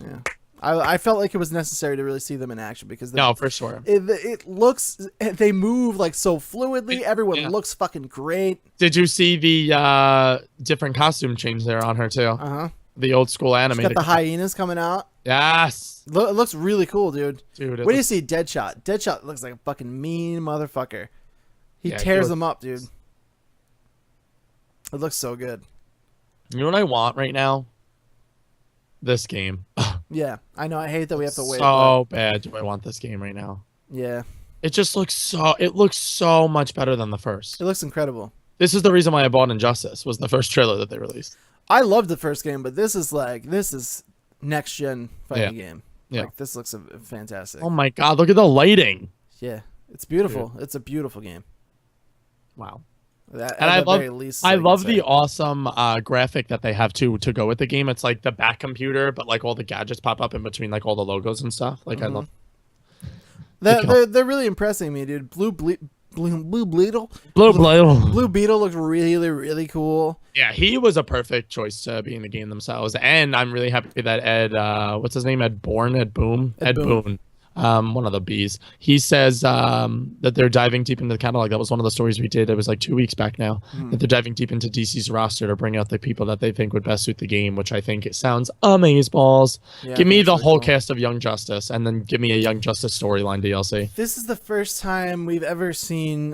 Yeah. I felt like it was necessary to really see them in action because no, for sure. It looks, they move like so fluidly. Everyone looks fucking great. Did you see the different costume change there on her too? The old school animated. She's got the hyenas coming out. Yes. It looks really cool, dude. Dude, where do you see Deadshot? Deadshot looks like a fucking mean motherfucker. He tears them up, dude. It looks so good. You know what I want right now? This game. Yeah, I know. I hate that we have to wait. So bad do I want this game right now. Yeah. It just looks so much better than the first. It looks incredible. This is the reason why I bought Injustice, was the first trailer that they released. I loved the first game, but this is next gen fighting game. Yeah. Like, this looks fantastic. Oh my god, look at the lighting. Yeah. It's beautiful. Dude. It's a beautiful game. Wow. That, and I love the awesome graphic that they have to go with the game. It's like the back computer, but like all the gadgets pop up in between like all the logos and stuff. Like I love. They're really impressing me, dude. Blue Beetle. Blue Beetle looks really, really cool. Yeah, he was a perfect choice to be in the game themselves, and I'm really happy that Ed, what's his name? Ed Boon. One of the B's. He says that they're diving deep into the catalog. That was one of the stories we did. It was like 2 weeks back now. That they're diving deep into DC's roster to bring out the people that they think would best suit the game, which I think it sounds amazeballs. Yeah, give me the whole cast of Young Justice, and then give me a Young Justice storyline DLC. This is the first time we've ever seen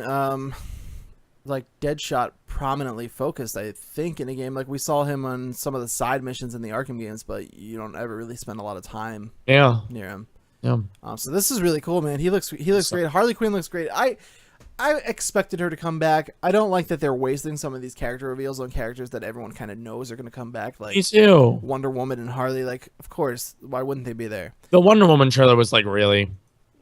like Deadshot prominently focused, I think, in a game. Like we saw him on some of the side missions in the Arkham games, but you don't ever really spend a lot of time near him. Yeah. So this is really cool, man. He looks great. Harley Quinn looks great. I expected her to come back. I don't like that they're wasting some of these character reveals on characters that everyone kind of knows are going to come back. Like me too. Wonder Woman and Harley. Like, of course, why wouldn't they be there? The Wonder Woman trailer was like, really?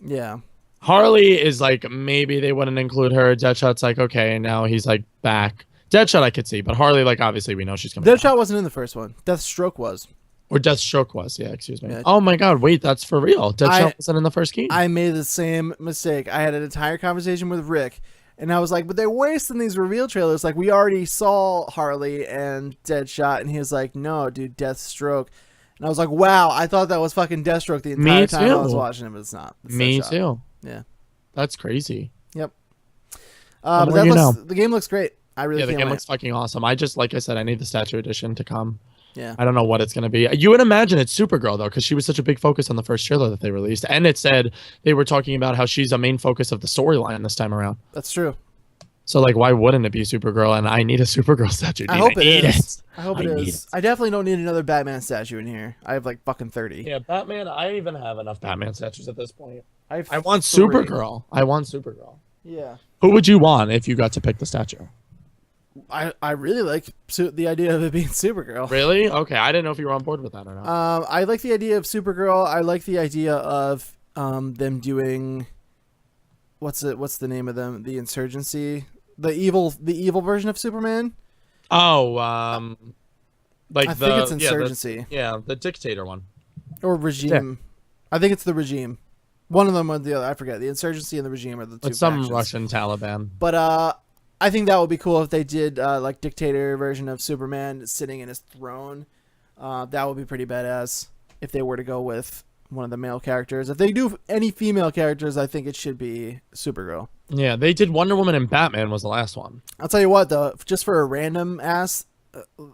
Yeah. Harley is like, maybe they wouldn't include her. Deadshot's like, okay, now he's like back. Deadshot I could see, but Harley, like, obviously we know she's coming back. Deadshot wasn't in the first one. Deathstroke was. Or Deathstroke was, yeah, excuse me. Yeah. Oh my god, wait, that's for real. Deadshot wasn't in the first game. I made the same mistake. I had an entire conversation with Rick, and I was like, but they're wasting these reveal trailers. Like, we already saw Harley and Deadshot, and he was like, no, dude, Deathstroke. And I was like, wow, I thought that was fucking Deathstroke the entire time I was watching it, but it's not. It's Me Deathshot. Too. Yeah. That's crazy. Yep. But the game looks great. I really can't the game wait. looks fucking awesome. I just, like I said, I need the statue edition to come. Yeah. I don't know what it's going to be. You would imagine it's Supergirl, though, because she was such a big focus on the first trailer that they released. And it said they were talking about how she's a main focus of the storyline this time around. That's true. So like, why wouldn't it be Supergirl? And I need a Supergirl statue. I hope it is. It. I hope it is. I definitely don't need another Batman statue in here. I have like fucking 30. Yeah, Batman. I even have enough Batman statues at this point. I want 3. Supergirl. I want Supergirl. Yeah. Who would you want if you got to pick the statue? I really like the idea of it being Supergirl. Really? Okay, I didn't know if you were on board with that or not. I like the idea of Supergirl. I like the idea of them doing what's the name of them? The Insurgency, the evil version of Superman. Oh, like I think it's Insurgency. Yeah, the dictator one. Or Regime. Yeah. I think it's the Regime. One of them or the other. I forget. The Insurgency and the Regime are the two. It's some factions. Russian Taliban. But I think that would be cool if they did like dictator version of Superman sitting in his throne. That would be pretty badass if they were to go with one of the male characters. If they do any female characters, I think it should be Supergirl. Yeah, they did Wonder Woman and Batman was the last one. I'll tell you what, though, just for a random ass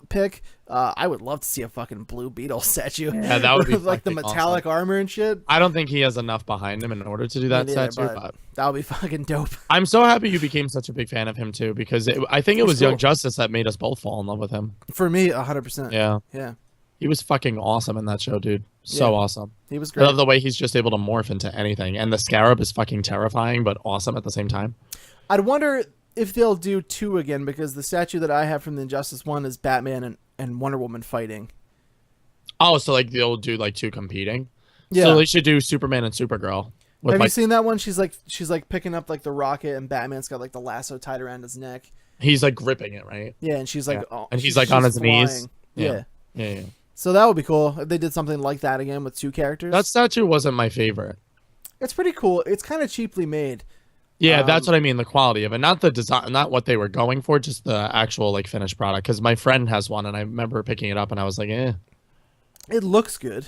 pick, I would love to see a fucking Blue Beetle statue. Yeah, that would be like the metallic armor and shit. I don't think he has enough behind him in order to do that statue. But that would be fucking dope. I'm so happy you became such a big fan of him too, because I think it was Young Justice that made us both fall in love with him. For me, 100%. Yeah. Yeah. He was fucking awesome in that show, dude. So awesome. He was great. I love the way he's just able to morph into anything. And the Scarab is fucking terrifying, but awesome at the same time. I'd wonder if they'll do 2 again, because the statue that I have from the Injustice 1 is Batman and Wonder Woman fighting. Oh, so like they'll do like 2 competing? Yeah. So they should do Superman and Supergirl. Have you seen that one? She's like picking up like the rocket, and Batman's got like the lasso tied around his neck. He's like gripping it, right? Yeah, and she's like, and he's like on his knees. Yeah. Yeah. So that would be cool if they did something like that again with 2 characters. That statue wasn't my favorite. It's pretty cool. It's kind of cheaply made. Yeah, that's what I mean. The quality of it, not the design, not what they were going for, just the actual like finished product. Because my friend has one, and I remember picking it up, and I was like, eh. It looks good.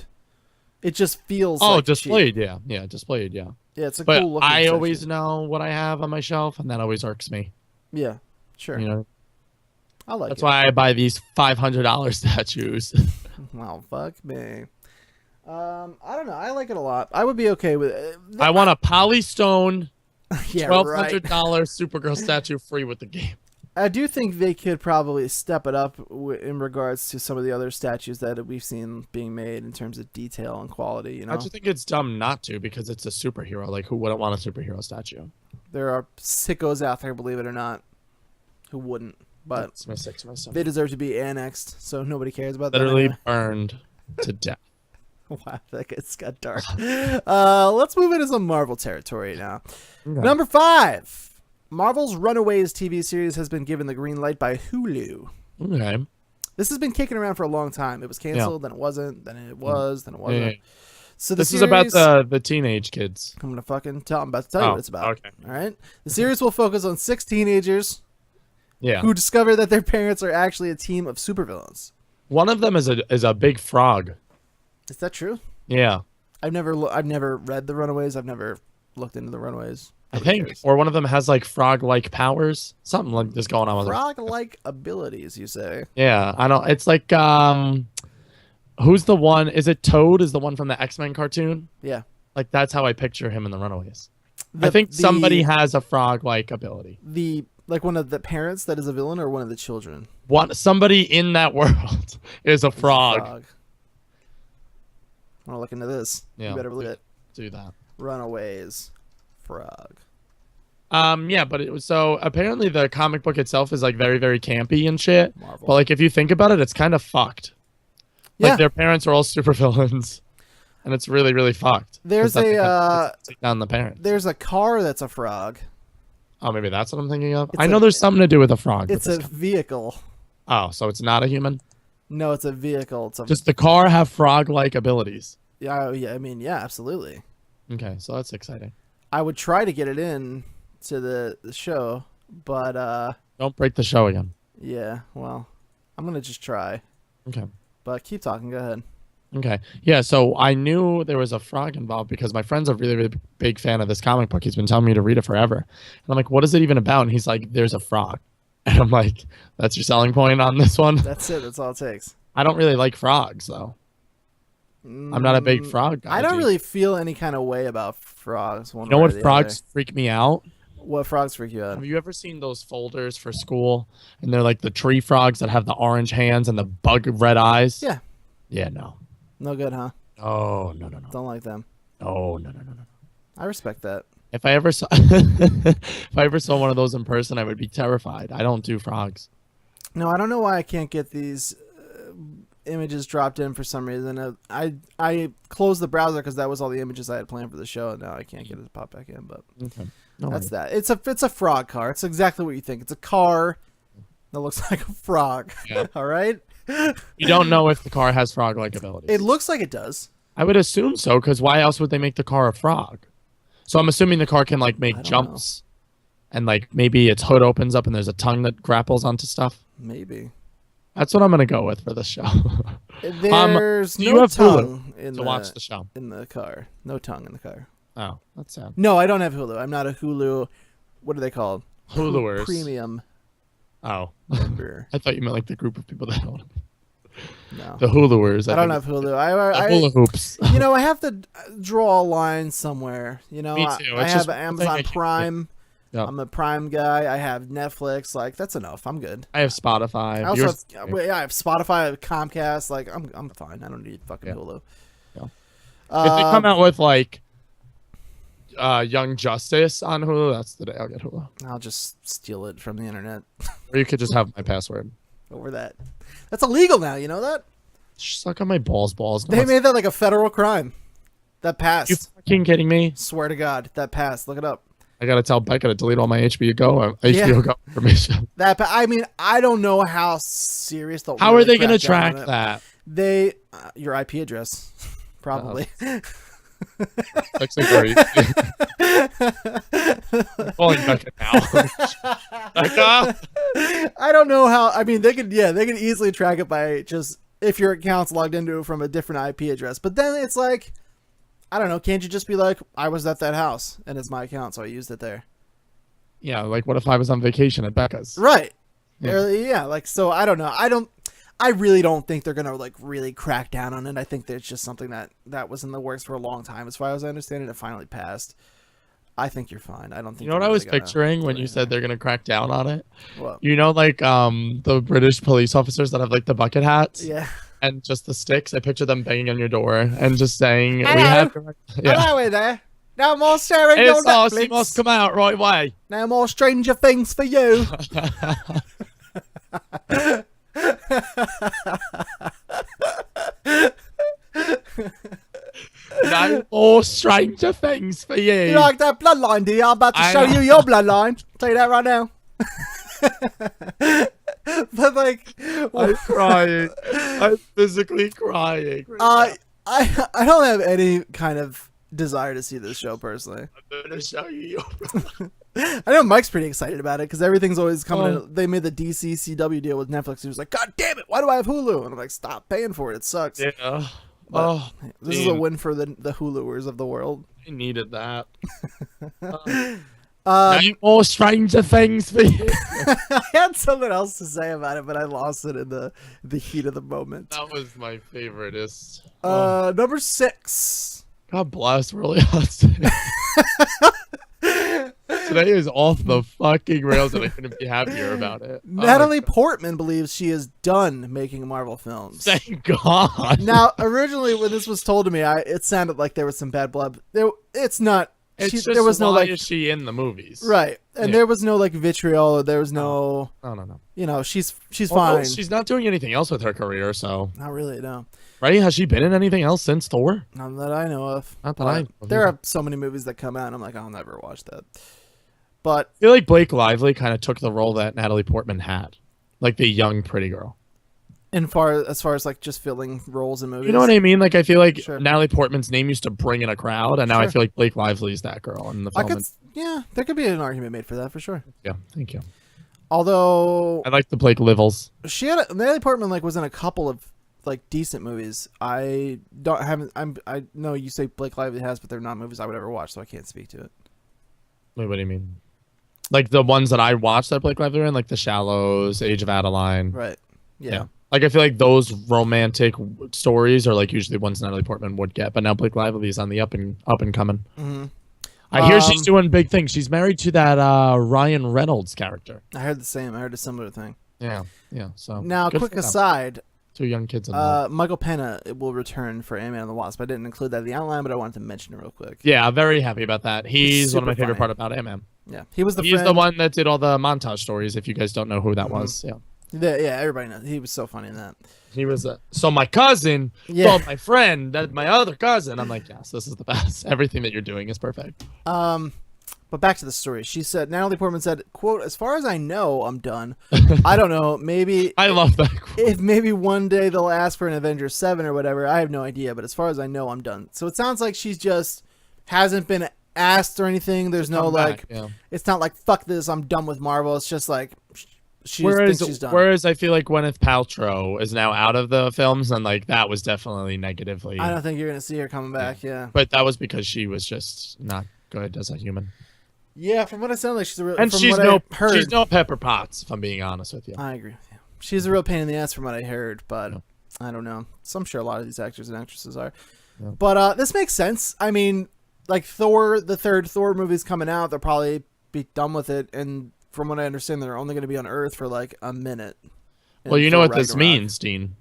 It just feels. Displayed, cheap. yeah, displayed, yeah. Yeah, it's a but cool looking. I always know what I have on my shelf, and that always irks me. Yeah, sure. You know, I like. That's why I buy these $500 statues. Well, fuck me. I don't know. I like it a lot. I would be okay with it. I want a Polystone yeah, $1,200 Supergirl statue free with the game. I do think they could probably step it up in regards to some of the other statues that we've seen being made in terms of detail and quality. You know, I just think it's dumb not to, because it's a superhero. Like, who wouldn't want a superhero statue? There are sickos out there, believe it or not, who wouldn't. But they deserve to be annexed, so nobody cares about that. Literally anyway. Burned to death. Wow, that got dark. Let's move into some Marvel territory now. Okay. Number 5. Marvel's Runaways TV series has been given the green light by Hulu. Okay. This has been kicking around for a long time. It was canceled, then it wasn't, then it was, then it wasn't. Yeah. So this is about the teenage kids. I'm gonna fucking tell. I'm about to tell you what it's about. Okay. All right. The series will focus on 6 teenagers. Yeah. Who discover that their parents are actually a team of supervillains. One of them is a big frog. Is that true? Yeah. I've never read the Runaways. I've never looked into the Runaways. I think, or one of them has like frog-like powers. Something like this going on with frog-like abilities, you say? Yeah, I don't. It's like who's the one? Is it Toad? Is the one from the X-Men cartoon? Yeah. Like that's how I picture him in the Runaways. I think somebody has a frog-like ability. Like one of the parents that is a villain, or one of the children? Somebody in that world is a frog. I want to look into this. Yeah, you better believe it. Do that. Runaways. Frog. Yeah, but so apparently the comic book itself is like very, very campy and shit. Marvel. But like if you think about it, it's kind of fucked. Yeah. Like their parents are all supervillains, and it's really, really fucked. There's take down the parents. There's a car that's a frog. Oh, maybe that's what I'm thinking of. I know there's something to do with a frog. It's a vehicle. Oh, so it's not a human? No, it's a vehicle. Does the car have frog-like abilities? Yeah, I mean, yeah, absolutely. Okay, so that's exciting. I would try to get it in to the show, but don't break the show again. Yeah, well, I'm gonna just try. Okay. But keep talking. Go ahead. Okay. Yeah, so I knew there was a frog involved because my friend's a really, really big fan of this comic book. He's been telling me to read it forever. And I'm like, what is it even about? And he's like, there's a frog. And I'm like, that's your selling point on this one? That's it. That's all it takes. I don't really like frogs, though. I'm not a big frog guy. I don't really feel any kind of way about frogs. You know what frogs freak me out? What frogs freak you out? Have you ever seen those folders for school? And they're like the tree frogs that have the orange hands and the bug red eyes? Yeah. Yeah, no. No good, huh? Oh, no. Don't like them. Oh, no. I respect that. If I ever saw if I ever saw one of those in person, I would be terrified. I don't do frogs. No, I don't know why I can't get these images dropped in for some reason. I closed the browser because that was all the images I had planned for the show, and now I can't get it to pop back in. But Okay. No that's worries. that. It's a frog car. It's exactly what you think. It's a car that looks like a frog. Yeah. All right. You don't know if the car has frog-like abilities. It looks like it does. I would assume so, because why else would they make the car a frog? So I'm assuming the car can like make don't jumps, and like maybe its hood opens up and there's a tongue that grapples onto stuff. Maybe. That's what I'm gonna go with for this show. There's do you no have tongue in to watch the show? in the car. No tongue in the car. Oh, that's sad. No, I don't have Hulu. I'm not a Hulu. What are they called? Huluers. Premium Oh, member. I thought you meant like the group of people that don't. No. The Huluers. I don't have Hulu. The hula hoops. You know, I have to draw a line somewhere. You know, Me too. I It's have just one thing I Amazon can't Prime. Yep. I'm a Prime guy. I have Netflix. Like, that's enough. I'm good. I have Spotify. I also Yours- have, I have Spotify, I have Comcast. Like, I'm fine. I don't need fucking Yeah. Hulu. Yeah. If they come out with like Young Justice on Hulu, that's the day I'll get Hulu. I'll just steal it from the internet Or you could just have my password. over that. That's illegal now. You know that? Suck on my balls. No, They made that like a federal crime. That passed. you fucking kidding me? Swear to God, that passed. Look it up. I gotta tell Becca to delete all my HBO Go information. I mean, I don't know how serious they'll. How really are they gonna crack down track on it. that? They your IP address, probably. Texting I'm calling Becca now. Becca? I don't know how. I mean, they could easily track it by just if your account's logged into it from a different IP address. But then it's like, I don't know. Can't you just be like, I was at that house and it's my account, so I used it there? Yeah, like what if I was on vacation at Becca's? Right. Yeah. Yeah. Like, so I don't know. I really don't think they're gonna like really crack down on it. I think there's just something that was in the works for a long time. As far as I understand it, it finally passed. I think you're fine. I don't think. You know what I was picturing when you said they're gonna crack down on it? What? You know, like the British police officers that have like the bucket hats, Yeah. and just the sticks. I picture them banging on your door and just saying, "We Hello. have." Hello there. No more sharing It's your us. You Netflix. must come out right away. No more Stranger Things for you. No more Stranger Things for you. You like that bloodline, do you? I'm about to I show know. you your bloodline. Tell you that right now. But like, I'm crying. I'm physically crying. I don't have any kind of desire to see this show personally. I'm gonna show you your. I know Mike's pretty excited about it because everything's always coming. Oh. They made the DC CW deal with Netflix. He was like, "God damn it! Why do I have Hulu?" And I'm like, "Stop paying for it. It sucks." Yeah. But this is a Dean. win for the Huluers of the world. I needed that. Uh, No more Stranger Things for you. I had something else to say about it, but I lost it in the heat of the moment. That was my favoriteest. Number 6. God bless. Really hot. Today is off the fucking rails, and I couldn't be happier about it. Natalie Portman believes she is done making Marvel films. Thank God. Now, originally when this was told to me, it sounded like there was some bad blood. It's not. It's just there was no why like is she in the movies? right, and Yeah. there was no like vitriol. Or there was no. No. You know, she's Well, fine. she's not doing anything else with her career, so Not really, no. right? Has she been in anything else since Thor? Not that I know of. Not that But I know of there either. are so many movies that come out, and I'm like, I'll never watch that. But I feel like Blake Lively kind of took the role that Natalie Portman had, like the young pretty girl. as far as like just filling roles in movies, You know what I mean? Like I feel like Sure. Natalie Portman's name used to bring in a crowd, and now I Sure. feel like Blake Lively's that girl in the I film. could, yeah, there could be an argument made for that for sure. Yeah, thank you. Although I like the Blake Livels. Natalie Portman like was in a couple of like decent movies. I know you say Blake Lively has, but they're not movies I would ever watch, so I can't speak to it. Wait, what do you mean? Like the ones that I watched that Blake Lively were in, like The Shallows, Age of Adeline. Right? Yeah. Like I feel like those romantic stories are like usually ones Natalie Portman would get, but now Blake Lively is on the up and coming. Mm-hmm. I hear she's doing big things. She's married to that Ryan Reynolds character. I heard the same. I heard a similar thing. Yeah. So now, quick aside. 2 young kids in that. Michael Pena will return for Ant-Man and the Wasp. I didn't include that in the outline, but I wanted to mention it real quick. Yeah, I'm very happy about that. He's one of my favorite funny. part about Ant-Man. Yeah, he's the one that did all the montage stories. If you guys don't know who that was, yeah, everybody knows. He was so funny in that. He was so my cousin told my friend that my other cousin. I'm like, yes, this is the best. Everything that you're doing is perfect. But back to the story. She said, Natalie Portman said, quote, as far as I know, I'm done. I don't know. Maybe. I love that quote. If maybe one day they'll ask for an Avengers 7 or whatever, I have no idea. But as far as I know, I'm done. So it sounds like she's just hasn't been asked or anything. There's no like, it's not like, fuck this, I'm done with Marvel. It's just like, she thinks she's done. Whereas I feel like Gwyneth Paltrow is now out of the films, and like that was definitely negatively. I don't think you're going to see her coming back. Yeah. But that was because she was just not good as a human. Yeah, from what it sounds like, she's a real. And she's no Pepper Potts, if I'm being honest with you. I agree with you. She's a real pain in the ass from what I heard, but I don't know. So I'm sure a lot of these actors and actresses are. Yeah. But this makes sense. I mean, like Thor, the third Thor movie's coming out. They'll probably be done with it, and from what I understand, they're only going to be on Earth for like a minute. Well, you know what this means, Dean.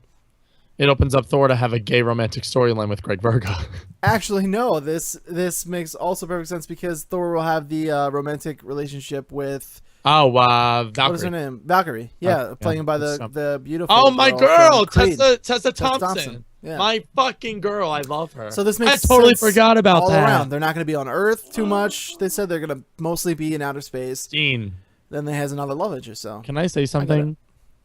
It opens up Thor to have a gay romantic storyline with Greg Verga. Actually, no. This makes also perfect sense because Thor will have the romantic relationship with. Valkyrie. What is her name? Valkyrie. Yeah, playing by the beautiful. Oh, my girl, Tessa Thompson. Yeah. My fucking girl, I love her. So this makes I totally forgot about all that. Around. They're not going to be on Earth too much. They said they're going to mostly be in outer space. Dean. Then they has another love interest. So can I say something?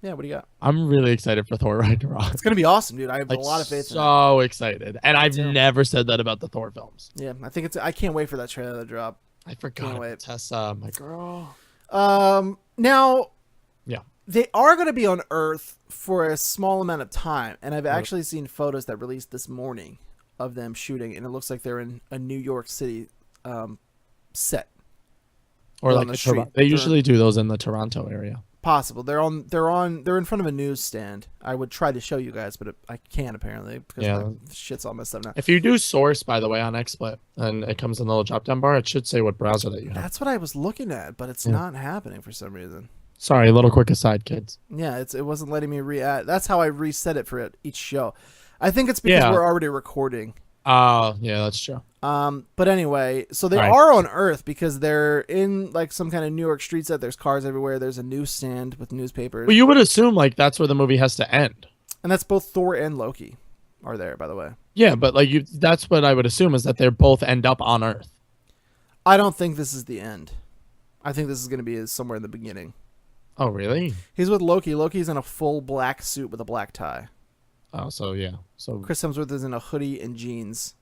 Yeah, what do you got? I'm really excited for Thor Ragnarok. It's gonna be awesome, dude. I have a lot of faith in it. So excited. And I've never said that about the Thor films. Yeah, I can't wait for that trailer to drop. I forgot about Tessa, my girl. Now, yeah, they are gonna be on Earth for a small amount of time, and I've actually seen photos that released this morning of them shooting, and it looks like they're in a New York City set. Or like the street. They usually do those in the Toronto area. Possible. They're in front of a newsstand. I would try to show you guys, but I can't apparently because my shit's all messed up now. If you do source, by the way, on XSplit and it comes in the little drop down bar, it should say what browser that you have. That's what I was looking at, but it's not happening for some reason. Sorry, a little quick aside, kids. Yeah, it wasn't letting me re-add. That's how I reset it for each show. I think it's because we're already recording. Oh, yeah, that's true. But anyway, so they are on Earth because they're in like some kind of New York street set. There's cars everywhere. There's a newsstand with newspapers. Well, you would assume like that's where the movie has to end. And that's both Thor and Loki are there, by the way. Yeah, but like that's what I would assume is that they both end up on Earth. I don't think this is the end. I think this is going to be somewhere in the beginning. Oh, really? He's with Loki. Loki's in a full black suit with a black tie. Oh, so yeah. So Chris Hemsworth is in a hoodie and jeans.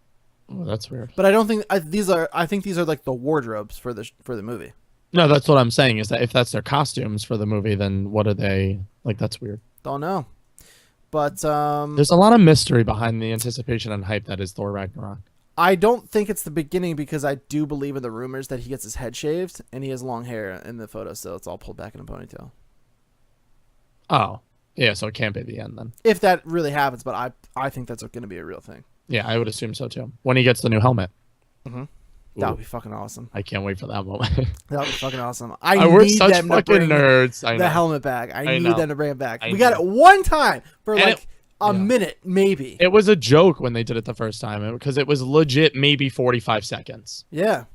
Oh, that's weird. But I don't think these are. I think these are like the wardrobes for the movie. No, that's what I'm saying. Is that if that's their costumes for the movie, then what are they like? That's weird. Don't know. But there's a lot of mystery behind the anticipation and hype that is Thor Ragnarok. I don't think it's the beginning because I do believe in the rumors that he gets his head shaved and he has long hair in the photo, so it's all pulled back in a ponytail. Oh, yeah. So it can't be the end then. If that really happens, but I think that's going to be a real thing. Yeah, I would assume so too. When he gets the new helmet. Mm-hmm. That would be fucking awesome. I can't wait for that moment. That would be fucking awesome. We're such fucking nerds. I know. The helmet back. I need them to bring it back. We got it one time for like a minute, maybe. It was a joke when they did it the first time because it was legit maybe 45 seconds. Yeah.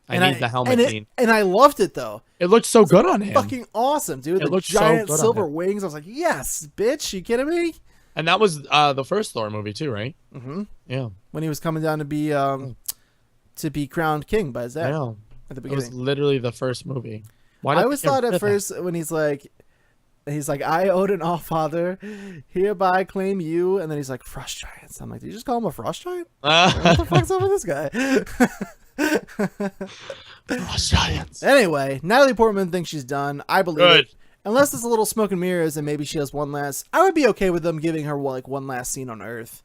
I need the helmet. And I loved it though. It looked so good on him. Fucking awesome, dude. The giant silver wings. I was like, yes, bitch. You kidding me? And that was the first Thor movie too, right? Mm-hmm. Yeah. When he was coming down to be crowned king by his dad. Yeah. At the beginning. It was literally the first movie. I always thought at first when he's like, I, Odin Allfather, hereby claim you, and then he's like, frost giants. I'm like, did you just call him a frost giant? What the fuck's up with this guy? Frost giants. Anyway, Natalie Portman thinks she's done. I believe it. Unless there's a little smoke and mirrors and maybe she has one last... I would be okay with them giving her like one last scene on Earth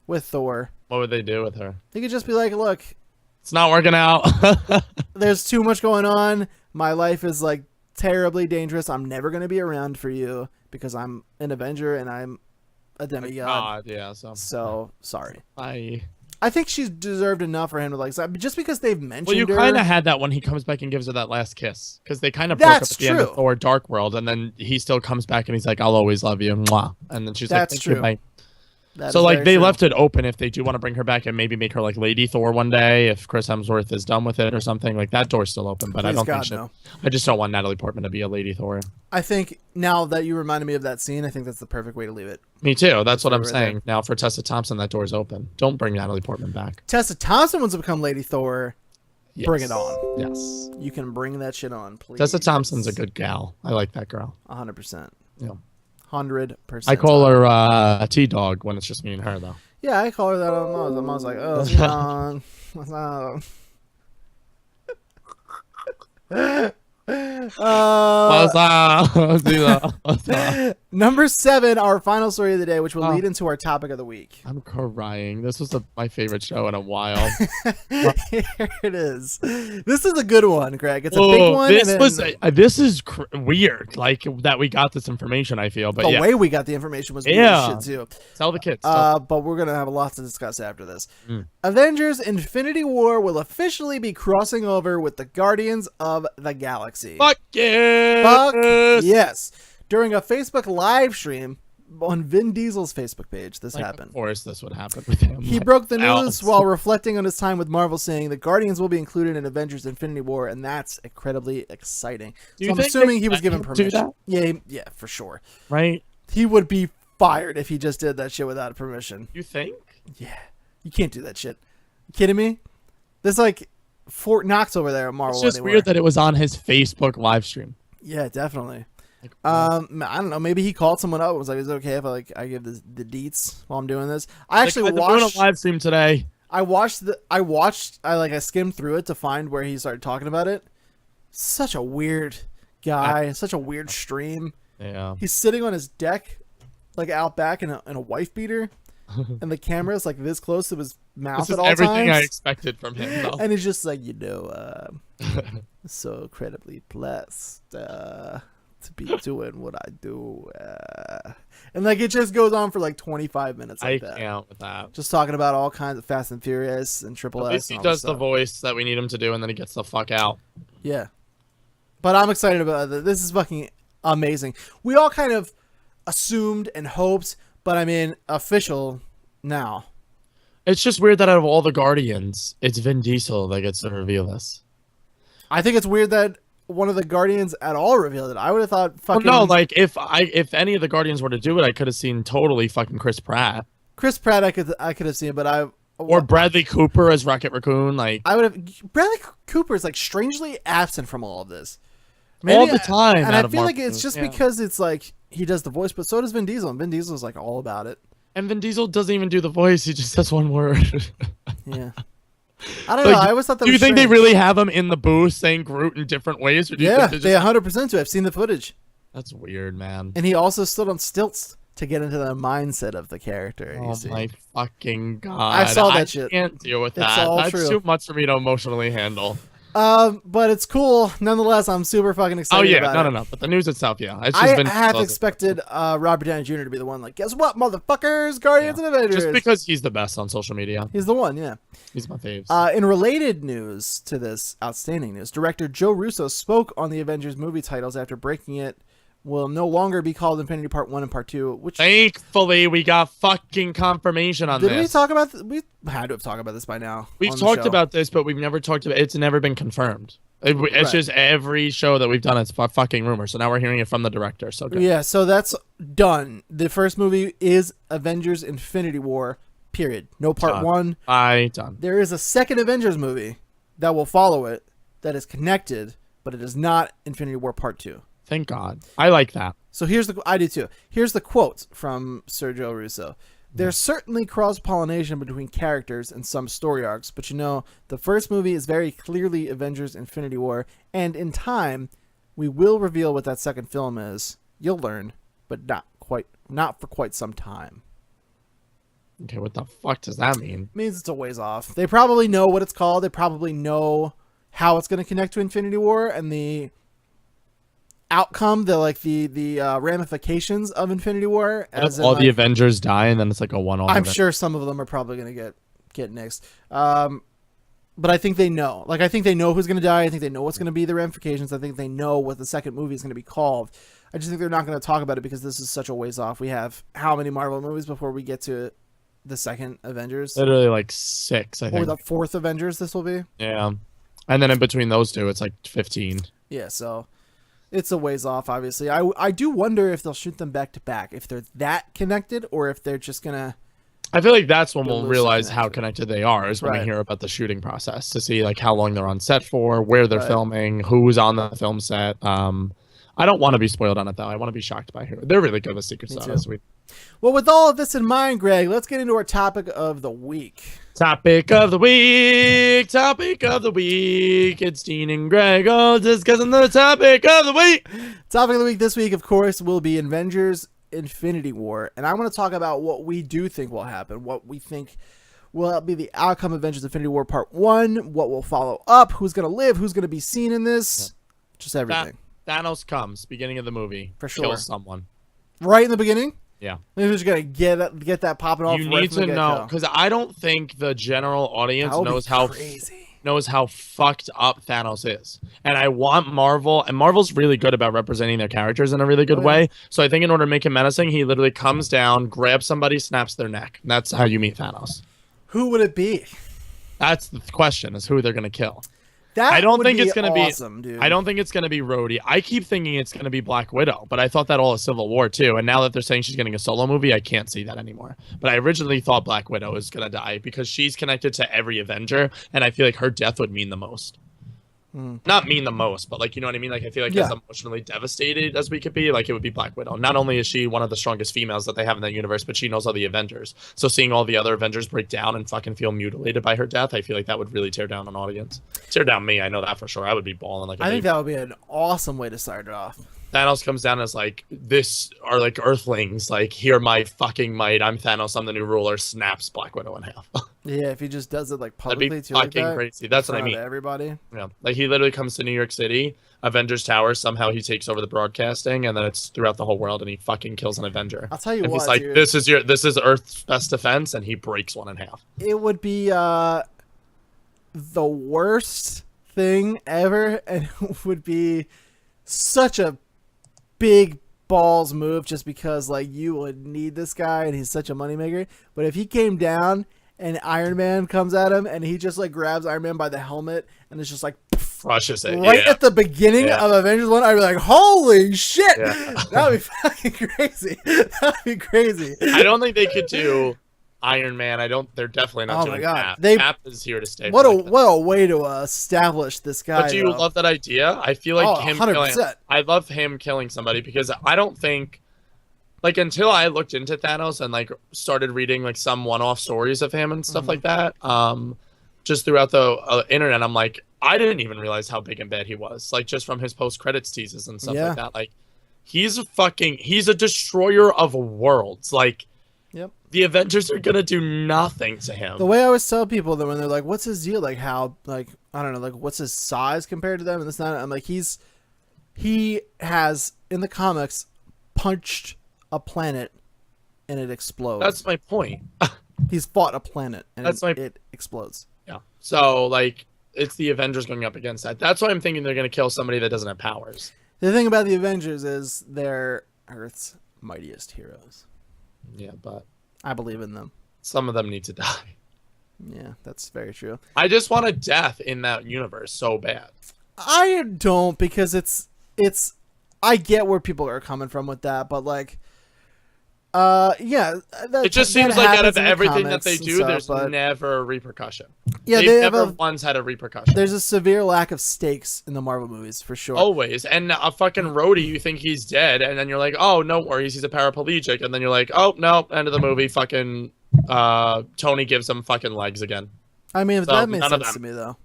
with Thor. What would they do with her? They could just be like, look... It's not working out. There's too much going on. My life is like terribly dangerous. I'm never going to be around for you because I'm an Avenger and I'm a demigod. God, yeah. So, sorry. Bye. I think she's deserved enough for him to like, just because they've mentioned Well, you her. kind of had that when he comes back and gives her that last kiss, because they kind of broke up at the end of Thor: Dark World, and then he still comes back and he's like, "I'll always love you," mwah. And then she's like, "Thank you, bye." So like they left it open if they do want to bring her back and maybe make her like Lady Thor one day if Chris Hemsworth is done with it or something. Like that door's still open, but I don't think so. I just don't want Natalie Portman to be a Lady Thor. I think now that you reminded me of that scene, I think that's the perfect way to leave it. Me too. That's what I'm saying. Now for Tessa Thompson, that door's open. Don't bring Natalie Portman back. Tessa Thompson wants to become Lady Thor. Yes. Bring it on. Yes. You can bring that shit on, please. Tessa Thompson's a good gal. I like that girl. 100%. Yeah. 100%. I call her a T-Dog when it's just me and her, though. Yeah, I call her that on Mars. I'm always like, oh, what's up? Number 7, our final story of the day, which will lead into our topic of the week. I'm crying. This was my favorite show in a while. Here it is. This is a good one, Greg. It's a big one. This is weird, like that we got this information. I feel, but the way we got the information was weird shit too. Tell the kids. But we're gonna have a lot to discuss after this. Avengers Infinity War will officially be crossing over with the Guardians of the Galaxy. Fuck yeah! Fuck yes! During a Facebook live stream on Vin Diesel's Facebook page, this happened. Of course, this would happen with him. He broke the news while reflecting on his time with Marvel, saying the Guardians will be included in Avengers Infinity War, and that's incredibly exciting. So I'm assuming he was given permission. Yeah, for sure. Right? He would be fired if he just did that shit without permission. You think? Yeah. You can't do that shit. You kidding me? There's like Fort Knox over there at Marvel. It's just weird that it was on his Facebook live stream. Yeah, definitely. Like, I don't know. Maybe he called someone up and was like, "Is it okay if I give the deets while I'm doing this?" I actually watched a live stream today. I skimmed through it to find where he started talking about it. Such a weird guy. Such a weird stream. Yeah. He's sitting on his deck, like out back in a wife beater. And the camera's like this close to his mouth at all times. Everything I expected from him, though. And he's just like, so incredibly blessed to be doing what I do. And like it just goes on for like 25 minutes. Like I can't with that. Just talking about all kinds of Fast and Furious and Triple S. At least he does the voice that we need him to do, and then he gets the fuck out. Yeah. But I'm excited about it. This is fucking amazing. We all kind of assumed and hoped, but I mean, official now. It's just weird that out of all the Guardians, it's Vin Diesel that gets to reveal this. I think it's weird that one of the Guardians at all revealed it. I would have thought fucking... Well, no, like, if any of the Guardians were to do it, I could have seen totally fucking Chris Pratt. Chris Pratt, I could have seen, but or Bradley Cooper as Rocket Raccoon, like... I would have... Bradley Cooper is, like, strangely absent from all of this. Maybe, all the time. And I feel like it's just because it's, like, he does the voice, but so does Vin Diesel, and Vin Diesel is, like, all about it. And Vin Diesel doesn't even do the voice, he just says one word. Yeah. I don't know. I always thought that. Do you think they really have him in the booth saying Groot in different ways? Or do you think they 100% do. I've seen the footage. That's weird, man. And he also stood on stilts to get into the mindset of the character. Oh my fucking god! I saw that shit. I can't deal with that. That's too much for me to emotionally handle. But it's cool nonetheless. I'm super fucking excited. About it. No. But the news itself, yeah. It's just I have expected Robert Downey Jr. to be the one. Like, guess what, motherfuckers? Guardians and Avengers. Just because he's the best on social media. He's the one, yeah. He's my faves. In related news to this outstanding news, director Joe Russo spoke on the Avengers movie titles after breaking it will no longer be called Infinity Part 1 and Part 2, which... Thankfully, we got fucking confirmation on this. Did we talk about... We had to have talked about this by now. We've talked about this, but we've never talked about... It's never been confirmed. It's just every show that we've done, it's fucking rumor. So now we're hearing it from the director. So good. Yeah, so that's done. The first movie is Avengers Infinity War, period. No Part 1. Done. There is a second Avengers movie that will follow it that is connected, but it is not Infinity War Part 2. Thank God. I like that. So I do too. Here's the quote from Sir Joe Russo. There's certainly cross-pollination between characters and some story arcs, but the first movie is very clearly Avengers Infinity War, and in time, we will reveal what that second film is. You'll learn, but not for quite some time. Okay, what the fuck does that mean? It means it's a ways off. They probably know what it's called. They probably know how it's going to connect to Infinity War and the outcome, the ramifications of Infinity War. As all the Avengers die, and then it's like a one-off. I'm sure some of them are probably going to get get nixed. But I think they know. Like, I think they know who's going to die. I think they know what's going to be the ramifications. I think they know what the second movie is going to be called. I just think they're not going to talk about it because this is such a ways off. We have how many Marvel movies before we get to the second Avengers? Literally like 6, I think. Or the fourth Avengers this will be. Yeah. And then in between those two, it's like 15. Yeah, so it's a ways off, obviously. I do wonder if they'll shoot them back to back, if they're that connected, or if they're just going to... I feel like that's when we'll realize how connected they are, is when we hear about the shooting process, to see like how long they're on set for, where they're filming, who's on the film set. I don't want to be spoiled on it, though. I want to be shocked by who. They're really good with secret stuff. Well, with all of this in mind, Greg, let's get into our topic of the week. Topic of the week. Topic of the week. It's Dean and Greg all discussing the topic of the week. Topic of the week this week, of course, will be Avengers Infinity War, and I want to talk about what we do think will happen, what we think will be the outcome of Avengers Infinity War Part 1, what will follow up, who's going to live, who's going to be seen in this, just everything. Thanos comes, beginning of the movie, for sure. Kills someone. Right in the beginning? Yeah. Maybe we're just going to get that popping off. You need to know, because I don't think the general audience knows how fucked up Thanos is. And I want Marvel, and Marvel's really good about representing their characters in a really good way. So I think in order to make him menacing, he literally comes down, grabs somebody, snaps their neck. And that's how you meet Thanos. Who would it be? That's the question, is who they're going to kill. I don't think it's going to be dude. I don't think it's going to be Rhodey. I keep thinking it's going to be Black Widow, but I thought that all of Civil War too. And now that they're saying she's getting a solo movie, I can't see that anymore. But I originally thought Black Widow was going to die because she's connected to every Avenger, and I feel like her death would mean the most. Not mean the most, but like, you know what I mean? Like, I feel like as emotionally devastated as we could be, like, it would be Black Widow. Not only is she one of the strongest females that they have in that universe, but she knows all the Avengers. So seeing all the other Avengers break down and fucking feel mutilated by her death, I feel like that would really tear down an audience. Tear down me, I know that for sure. I would be bawling like a baby. I think that would be an awesome way to start it off. Thanos comes down as like, this are like Earthlings, like, hear my fucking might, I'm Thanos, I'm the new ruler, snaps Black Widow in half. Yeah, if he just does it like publicly, that'd be fucking crazy. That's what I mean. Everybody. Yeah, like he literally comes to New York City, Avengers Tower, somehow he takes over the broadcasting, and then it's throughout the whole world, and he fucking kills an Avenger. I'll tell you and what, he's like, dude, this is Earth's best defense, and he breaks one in half. It would be the worst thing ever, and it would be such a big balls move just because like you would need this guy and he's such a moneymaker. But if he came down and Iron Man comes at him and he just like grabs Iron Man by the helmet and it's just like crushes it right at the beginning of Avengers 1, I'd be like, holy shit, that would be fucking crazy. That would be crazy. I don't think they could do Iron Man. They're definitely not doing Cap. Cap is here to stay. What a way to establish this guy. But do you love that idea? I feel like him 100%. killing, I love him killing somebody because I don't think, like, until I looked into Thanos and like started reading like some one-off stories of him and stuff like that, just throughout the internet, I'm like, I didn't even realize how big and bad he was. Like, just from his post-credits teases and stuff like that. Like, he's a destroyer of worlds. Like, the Avengers are gonna do nothing to him. The way I always tell people that when they're like, "What's his deal? Like, how? Like, I don't know. Like, what's his size compared to them?" And this, not. I'm like, he has in the comics punched a planet and it explodes. That's my point. He's fought a planet and it explodes. Yeah. So like, it's the Avengers going up against that. That's why I'm thinking they're gonna kill somebody that doesn't have powers. The thing about the Avengers is they're Earth's mightiest heroes. Yeah, but I believe in them. Some of them need to die. Yeah, that's very true. I just want a death in that universe so bad. I don't, because it's I get where people are coming from with that, but like it just seems like out of everything that they do, there's never a repercussion. Yeah, they've never once had a repercussion. There's a severe lack of stakes in the Marvel movies, for sure. Always. And a fucking Rhodey, you think he's dead, and then you're like, oh, no worries, he's a paraplegic, and then you're like, oh, no, end of the movie, fucking Tony gives him fucking legs again. I mean, that made sense to me, though.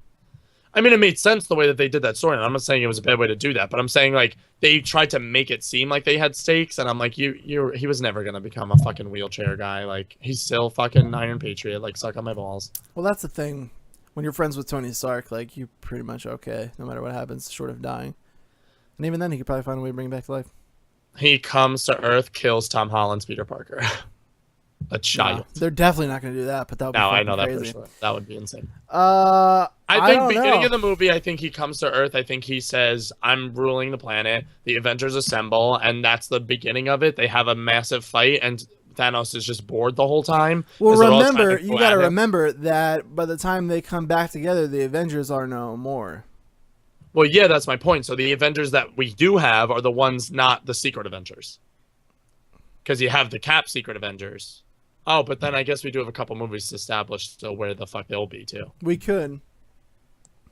I mean, it made sense the way that they did that story, and I'm not saying it was a bad way to do that, but I'm saying, like, they tried to make it seem like they had stakes, and I'm like, he was never going to become a fucking wheelchair guy. Like, he's still fucking Iron Patriot. Like, suck on my balls. Well, that's the thing. When you're friends with Tony Stark, like, you're pretty much okay, no matter what happens, short of dying. And even then, he could probably find a way to bring him back to life. He comes to Earth, kills Tom Holland's Peter Parker. A child. No, they're definitely not going to do that, but that would be I know crazy. that for sure. That would be insane. I think beginning of the movie, I think he comes to Earth. I think he says, "I'm ruling the planet." The Avengers assemble, and that's the beginning of it. They have a massive fight, and Thanos is just bored the whole time. Well, remember, you got to remember that by the time they come back together, the Avengers are no more. Well, yeah, that's my point. So the Avengers that we do have are the ones not the Secret Avengers, because you have the Cap Secret Avengers. Oh, but then I guess we do have a couple movies to establish still where the fuck they'll be, too. We could.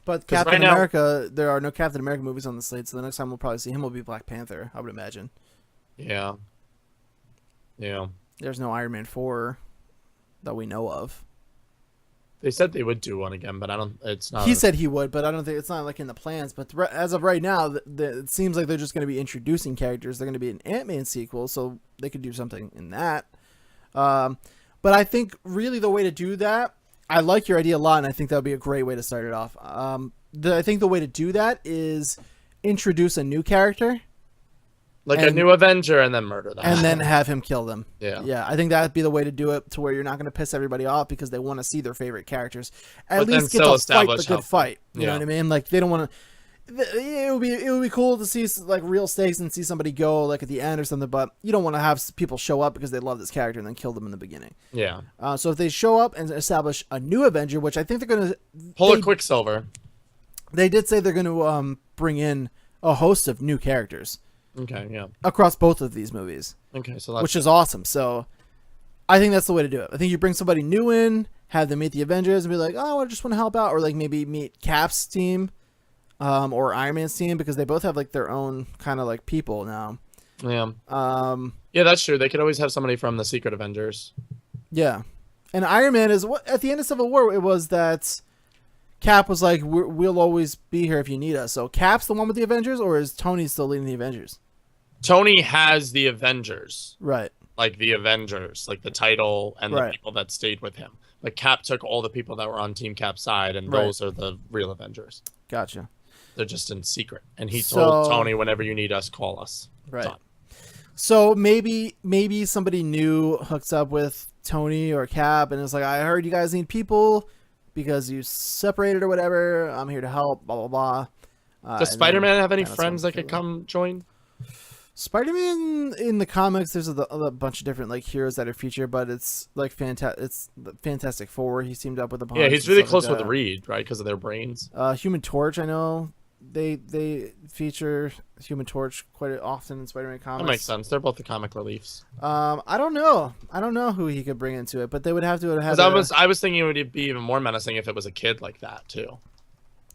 But Captain America, there are no Captain America movies on the slate, so the next time we'll probably see him will be Black Panther, I would imagine. Yeah. Yeah. There's no Iron Man 4 that we know of. They said they would do one again, but it's not. He said he would, but I don't think it's not like in the plans. But as of right now, it seems like they're just going to be introducing characters. They're going to be an Ant-Man sequel, so they could do something in that. But I think really the way to do that, I like your idea a lot, and I think that would be a great way to start it off. I think the way to do that is introduce a new character. Like a new Avenger, and then murder them. And then have him kill them. Yeah. Yeah, I think that would be the way to do it, to where you're not going to piss everybody off because they want to see their favorite characters. At least get to fight the good fight. You know what I mean? Like, they don't want to... It would be cool to see like real stakes and see somebody go like at the end or something, but you don't want to have people show up because they love this character and then kill them in the beginning. Yeah. So if they show up and establish a new Avenger, which I think they're going to pull a Quicksilver. They did say they're going to bring in a host of new characters. Okay. Yeah. Across both of these movies. Okay. So that's... which is awesome. So I think that's the way to do it. I think you bring somebody new in, have them meet the Avengers, and be like, "Oh, I just want to help out," or like maybe meet Cap's team. Or Iron Man's team, because they both have like their own kind of like people now. Yeah. Yeah, that's true. They could always have somebody from the Secret Avengers. Yeah, and Iron Man is what at the end of Civil War. It was that Cap was like, "We'll always be here if you need us." So Cap's the one with the Avengers, or is Tony still leading the Avengers? Tony has the Avengers, right? Like the Avengers, like the title and the people that stayed with him. Like Cap took all the people that were on Team Cap's side, and those are the real Avengers. Gotcha. They're just in secret. And he told Tony, whenever you need us, call us. Right. Done. So maybe somebody new hooks up with Tony or Cap and is like, "I heard you guys need people because you separated or whatever. I'm here to help, blah, blah, blah." Does Spider-Man have any friends that could come join? Spider-Man in the comics, there's a bunch of different like heroes that are featured, but it's like it's Fantastic Four. He teamed up with a bunch. Yeah, he's really close with Reed, right? Because of their brains. Human Torch, I know. They feature Human Torch quite often in Spider-Man comics. That makes sense. They're both the comic reliefs. I don't know who he could bring into it, but they would have to have. I was thinking it would be even more menacing if it was a kid like that too.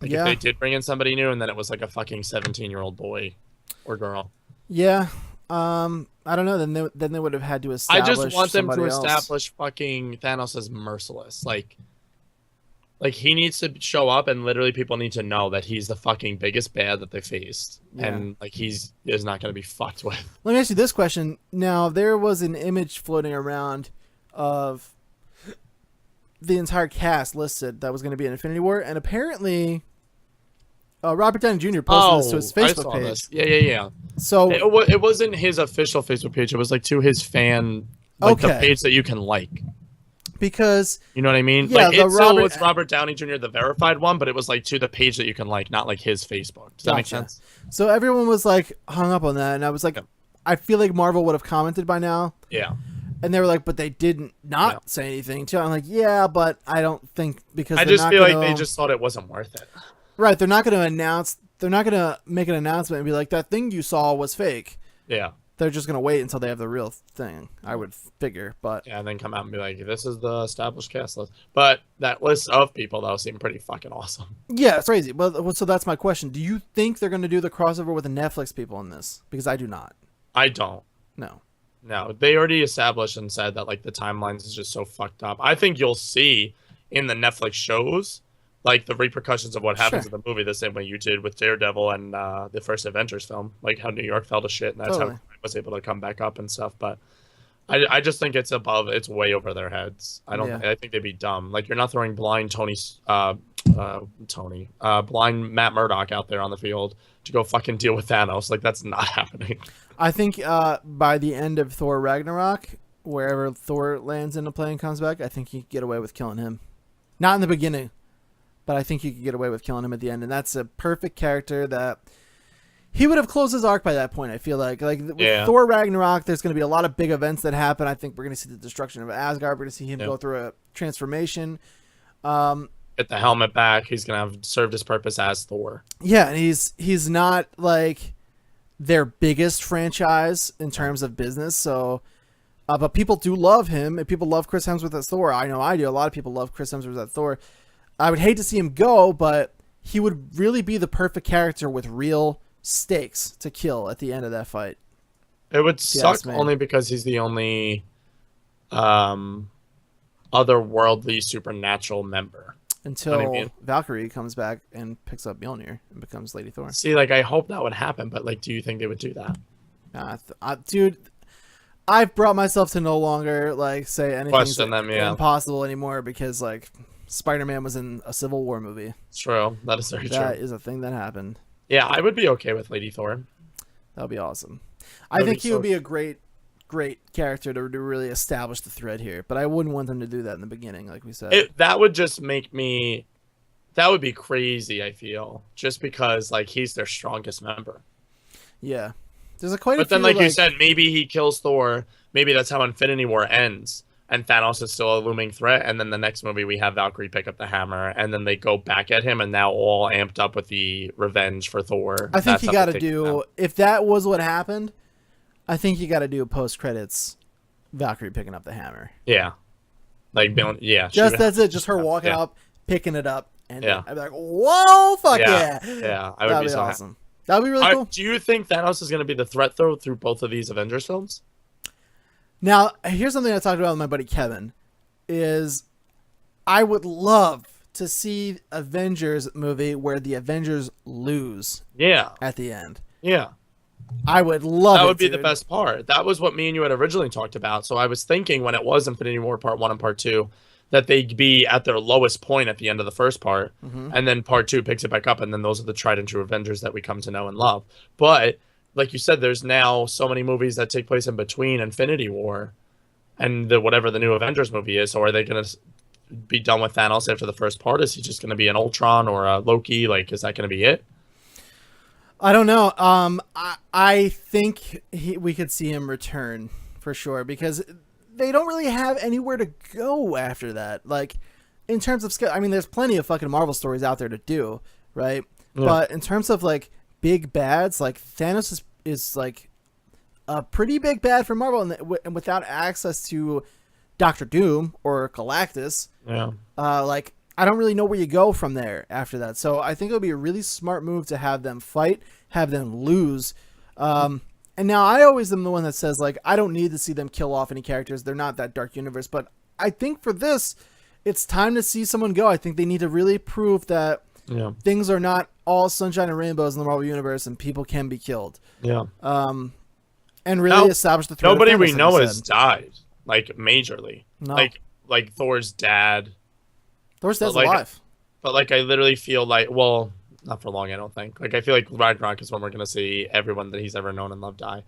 Like if they did bring in somebody new, and then it was like a fucking 17-year-old boy or girl. Yeah. I don't know. Then they would have had to establish. I just want them to establish fucking Thanos as merciless. Like he needs to show up, and literally people need to know that he's the fucking biggest bad that they faced, and like he is not going to be fucked with. Let me ask you this question. Now there was an image floating around of the entire cast listed that was going to be in Infinity War, and apparently Robert Downey Jr. posted this to his Facebook page. This. Yeah. So it wasn't his official Facebook page. It was like to his fan, like the page that you can like. Because you know what I mean? Yeah, like it's Robert Downey Jr., the verified one, but it was like to the page that you can like, not like his Facebook. Does that make sense? So everyone was like hung up on that, and I was like, I feel like Marvel would have commented by now. Yeah. And they were like, but they didn't say anything too. I'm like, yeah, but I don't think because I just feel like they just thought it wasn't worth it. Right. They're not going to announce. They're not going to make an announcement and be like, that thing you saw was fake. Yeah. They're just going to wait until they have the real thing, I would figure. But yeah, and then come out and be like, this is the established cast list. But that list of people, though, seemed pretty fucking awesome. Yeah, it's crazy. Well, so that's my question. Do you think they're going to do the crossover with the Netflix people in this? Because I do not. I don't. No. They already established and said that like the timelines is just so fucked up. I think you'll see in the Netflix shows like the repercussions of what happens in the movie the same way you did with Daredevil and the first Avengers film, like how New York fell to shit and that's how I was able to come back up and stuff. But I just think it's way over their heads. I think they'd be dumb. Like you're not throwing blind blind Matt Murdock out there on the field to go fucking deal with Thanos. Like that's not happening. I think by the end of Thor Ragnarok, wherever Thor lands in a plane and comes back, I think you could get away with killing him. Not in the beginning, but I think you could get away with killing him at the end. And that's a perfect character that he would have closed his arc by that point, I feel like. Like with Thor Ragnarok, there's going to be a lot of big events that happen. I think we're going to see the destruction of Asgard. We're going to see him go through a transformation. Get the helmet back. He's going to have served his purpose as Thor. Yeah, and he's not like their biggest franchise in terms of business. So, but people do love him, and people love Chris Hemsworth as Thor. I know I do. A lot of people love Chris Hemsworth as Thor. I would hate to see him go, but he would really be the perfect character with real stakes to kill at the end of that fight. It would suck only because he's the only otherworldly supernatural member. Until Valkyrie comes back and picks up Mjolnir and becomes Lady Thor. See, like, I hope that would happen, but, like, do you think they would do that? Dude, I've brought myself to no longer, like, say anything's impossible anymore because, like, Spider-Man was in a Civil War movie. It's true. That is very true. That is a thing that happened. Yeah, I would be okay with Lady Thor. That would be awesome. I think he would be a great character to really establish the thread here, but I wouldn't want them to do that in the beginning, like we said. That would just make me... That would be crazy, I feel. Just because, like, he's their strongest member. Yeah. There's quite a few... But then, like you said, maybe he kills Thor. Maybe that's how Infinity War ends. And Thanos is still a looming threat. And then the next movie, we have Valkyrie pick up the hammer. And then they go back at him, and now all amped up with the revenge for Thor. I think you got to do... If that was what happened... I think you got to do a post-credits Valkyrie picking up the hammer. Yeah. Like, yeah. That's it. Just her walking up, picking it up, and I'd be like, whoa, fuck yeah. Yeah, I would be so awesome. That would be really cool. Do you think Thanos is going to be the threat, though, through both of these Avengers films? Now, here's something I talked about with my buddy Kevin, is I would love to see Avengers movie where the Avengers lose at the end. Yeah. I would love it. That would be the best part. That was what me and you had originally talked about. So I was thinking when it was Infinity War Part 1 and Part 2 that they'd be at their lowest point at the end of the first part. And then Part 2 picks it back up. And then those are the tried and true Avengers that we come to know and love. But like you said, there's now so many movies that take place in between Infinity War and whatever the new Avengers movie is. So are they going to be done with Thanos after the first part? Is he just going to be an Ultron or a Loki? Like, is that going to be it? I don't know. I think we could see him return for sure because they don't really have anywhere to go after that. Like, in terms of scale, I mean, there's plenty of fucking Marvel stories out there to do, right? Yeah. But in terms of like big bads, like Thanos is like a pretty big bad for Marvel, and without access to Doctor Doom or Galactus, like. I don't really know where you go from there after that. So I think it would be a really smart move to have them fight, have them lose. And now I always am the one that says, like, I don't need to see them kill off any characters. They're not that dark universe. But I think for this, it's time to see someone go. I think they need to really prove that things are not all sunshine and rainbows in the Marvel universe and people can be killed. Yeah. And really establish the threat. Nobody we know has died, like, majorly. No. Like Thor's dad. Thor's dad's alive. But, like, I literally feel like, well, not for long, I don't think. Like, I feel like Ragnarok is when we're going to see everyone that he's ever known and loved die.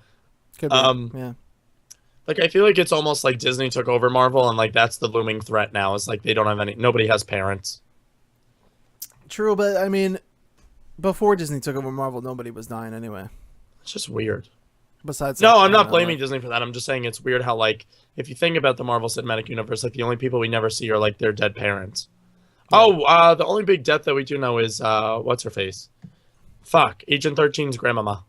Could be, yeah. Like, I feel like it's almost like Disney took over Marvel, and, like, that's the looming threat now. It's like they don't have nobody has parents. True, but, I mean, before Disney took over Marvel, nobody was dying anyway. It's just weird. Besides, no, I'm not blaming Disney for that. I'm just saying it's weird how, like, if you think about the Marvel Cinematic Universe, like, the only people we never see are, like, their dead parents. Oh, the only big death that we do know is, what's her face? Fuck, Agent 13's grandmama.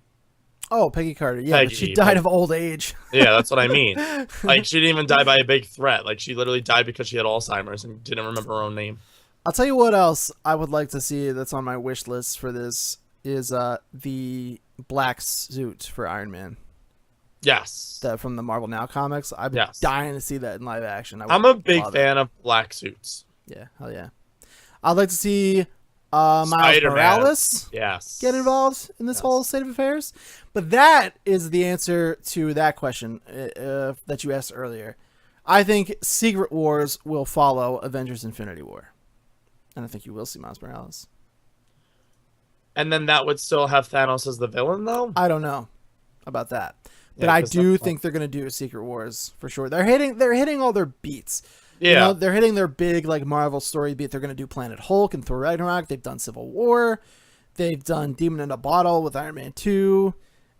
Oh, Peggy Carter. Yeah, but she died of old age. Yeah, that's what I mean. Like, she didn't even die by a big threat. Like, she literally died because she had Alzheimer's and didn't remember her own name. I'll tell you what else I would like to see that's on my wish list for this is the black suit for Iron Man. Yes. That from the Marvel Now comics. I've been dying to see that in live action. I'm a big fan of black suits. Yeah, hell yeah. I'd like to see Miles Morales get involved in this whole state of affairs. But that is the answer to that question that you asked earlier. I think Secret Wars will follow Avengers Infinity War. And I think you will see Miles Morales. And then that would still have Thanos as the villain, though? I don't know about that. But I do think they're going to do Secret Wars for sure. They're hitting all their beats. Yeah. You know, they're hitting their big like Marvel story beat. They're going to do Planet Hulk and Thor Ragnarok. They've done Civil War. They've done Demon in a Bottle with Iron Man 2.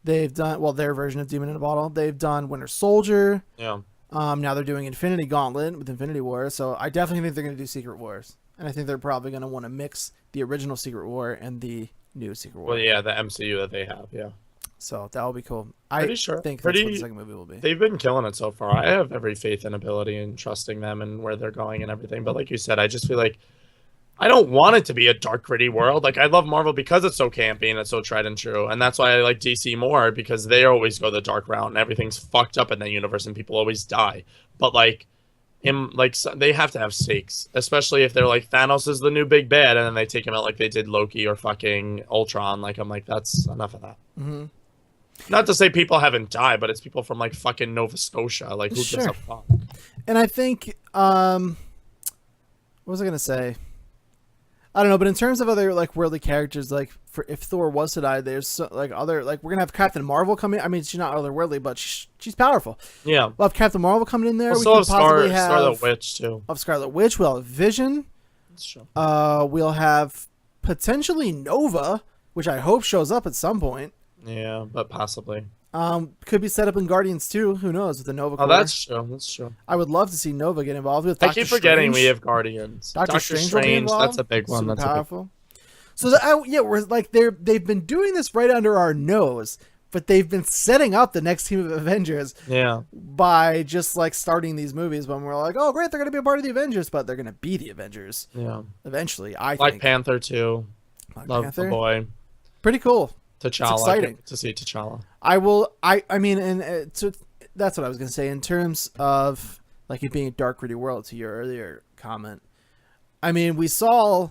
They've done, well, their version of Demon in a Bottle. They've done Winter Soldier. Yeah. Now they're doing Infinity Gauntlet with Infinity War. So I definitely think they're going to do Secret Wars. And I think they're probably going to want to mix the original Secret War and the new Secret War. Well, yeah, the MCU that they have, yeah. So that will be cool. Pretty I sure. think that's what the second movie will be. They've been killing it so far. I have every faith and ability in trusting them and where they're going and everything. But like you said, I just feel like I don't want it to be a dark, gritty world. Like, I love Marvel because it's so campy and it's so tried and true. And that's why I like DC more, because they always go the dark route and everything's fucked up in that universe and people always die. But like, they have to have stakes, especially if they're like, Thanos is the new big bad, and then they take him out like they did Loki or fucking Ultron. Like, I'm like, that's enough of that. Mm-hmm. Not to say people haven't died, but it's people from like fucking Nova Scotia. Like, who gives a fuck? And I think, what was I gonna say? I don't know, but in terms of other like worldly characters, like if Thor was to die, there's like other, like we're gonna have Captain Marvel come in. I mean, she's not otherworldly, but she's powerful. Yeah, we'll have Captain Marvel coming in there. We'll still have Scarlet Witch too. Of Scarlet Witch, we'll have Vision. That's true. We'll have potentially Nova, which I hope shows up at some point. Yeah, but possibly. Could be set up in Guardians too. Who knows with the Nova Corps. Oh, that's true. That's true. I would love to see Nova get involved with. I keep forgetting we have Guardians. Doctor Strange will be involved. That's a big one. Super That's powerful. So we're like they've been doing this right under our nose, but they've been setting up the next team of Avengers. Yeah. By just like starting these movies when we're like, oh great, they're gonna be a part of the Avengers, but they're gonna be the Avengers. Yeah. Eventually, Black Panther too. Love Panther? The boy. Pretty cool. T'Challa. It's exciting to see T'Challa. I mean, and so that's what I was gonna say in terms of like it being a dark, gritty world. To your earlier comment, I mean, we saw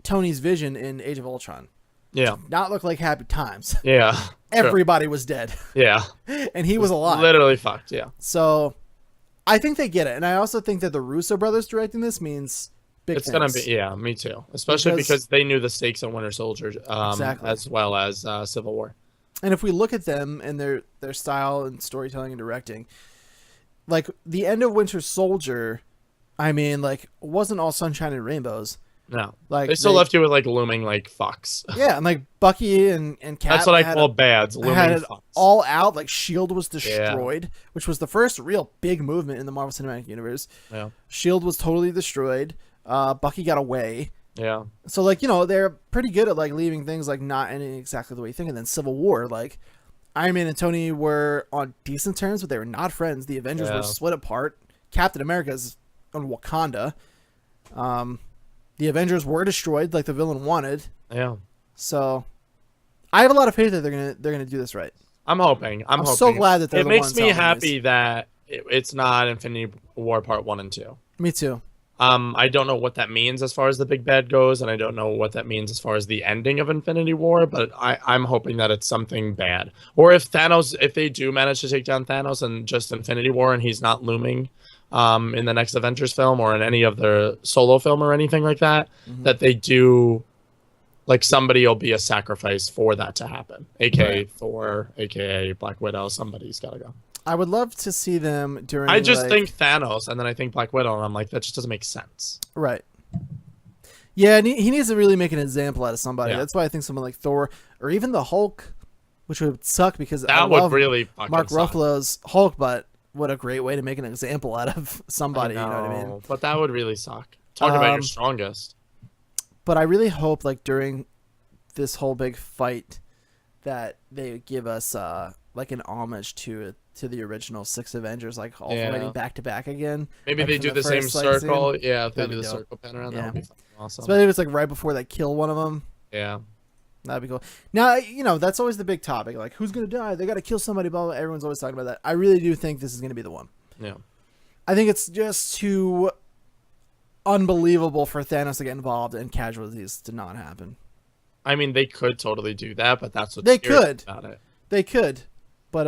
Tony's vision in Age of Ultron. Yeah. Not look like happy times. Yeah. Everybody was dead. Yeah. And he was alive. Literally fucked. Yeah. So, I think they get it, and I also think that the Russo brothers directing this means. It's going to be, yeah, me too. Especially because they knew the stakes on Winter Soldier, exactly. As well as Civil War. And if we look at them and their style and storytelling and directing, like the end of Winter Soldier, I mean, like, wasn't all sunshine and rainbows. No, like they still left you with like looming like fucks. Yeah, and like Bucky and Cap. That's what I call bads. Looming fucks. All out. Like Shield was destroyed, which was the first real big movement in the Marvel Cinematic Universe. Yeah, Shield was totally destroyed. Bucky got away. Yeah. So like, you know, they're pretty good at like leaving things like not ending exactly the way you think. And then Civil War, like Iron Man and Tony were on decent terms, but they were not friends. The Avengers were split apart. Captain America's on Wakanda. The Avengers were destroyed like the villain wanted. Yeah. So I have a lot of faith that they're gonna do this right. I'm hoping. I'm hoping. So glad that they're it makes me happy that it's not Infinity War Part 1 and 2. Me too. I don't know what that means as far as the big bad goes, and I don't know what that means as far as the ending of Infinity War, but I'm hoping that it's something bad. Or if they do manage to take down Thanos and just Infinity War and he's not looming in the next Avengers film or in any of their solo film or anything like that, that they do, like somebody will be a sacrifice for that to happen. AKA Thor, AKA Black Widow, somebody's got to go. I would love to see them during. I just think Thanos, and then I think Black Widow, and I'm like, that just doesn't make sense. Right. Yeah, and he needs to really make an example out of somebody. Yeah. That's why I think someone like Thor or even the Hulk, which would suck because that would really fucking Mark suck. Ruffalo's Hulk, but what a great way to make an example out of somebody. You know what I mean? But that would really suck. Talk about your strongest. But I really hope, like during this whole big fight, that they give us like an homage to the original 6 Avengers, like all fighting back to back again. Maybe they do the same circle. Yeah, if they do the circle pen around, that would be awesome. Especially if it's like right before they kill one of them. Yeah. That'd be cool. Now, you know, that's always the big topic. Like, who's going to die? They got to kill somebody, blah, blah. Everyone's always talking about that. I really do think this is going to be the one. Yeah. I think it's just too unbelievable for Thanos to get involved and casualties to not happen. I mean, they could totally do that, but that's what they could about it. They could. But,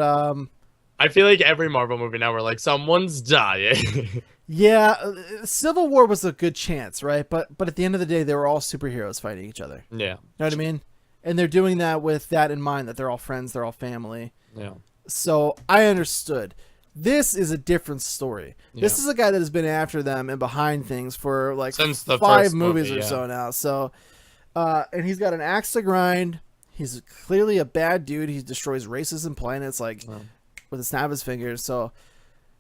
I feel like every Marvel movie now we're like, someone's dying. Yeah, Civil War was a good chance, right? But at the end of the day, they were all superheroes fighting each other. Yeah. You know what I mean? And they're doing that with that in mind, that they're all friends, they're all family. Yeah. So I understood. This is a different story. Yeah. This is a guy that has been after them and behind things for like Since the 5 first movies movie, or so now. So, and he's got an axe to grind. He's clearly a bad dude. He destroys races and planets like with a snap of his fingers. So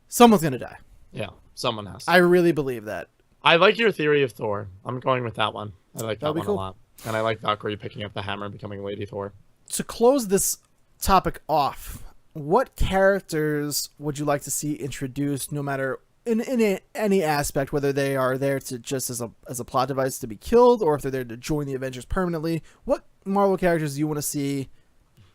someone's going to die. Yeah, someone has to. I really believe that. I like your theory of Thor. I'm going with that one. I like that That'd be one cool. a lot. And I like Valkyrie picking up the hammer and becoming Lady Thor. To close this topic off, what characters would you like to see introduced, no matter in any aspect, whether they are there to just as a plot device to be killed, or if they're there to join the Avengers permanently? What Marvel characters do you want to see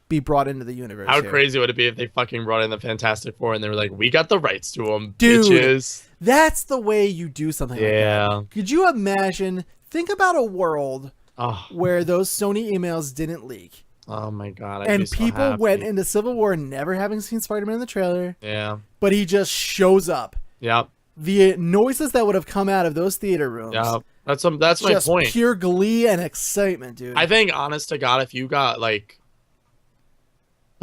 be brought into the universe? How here? crazy would it be if they fucking brought in the Fantastic Four and they were like, "We got the rights to them, Dude, bitches." That's the way you do something like that. Could you imagine? Think about a world where those Sony emails didn't leak. Oh my god! And people went into Civil War never having seen Spider-Man in the trailer. Yeah. But he just shows up. Yep. The noises that would have come out of those theater rooms. Yeah. That's my just point. Pure glee and excitement, dude. I think, honest to God, if you got like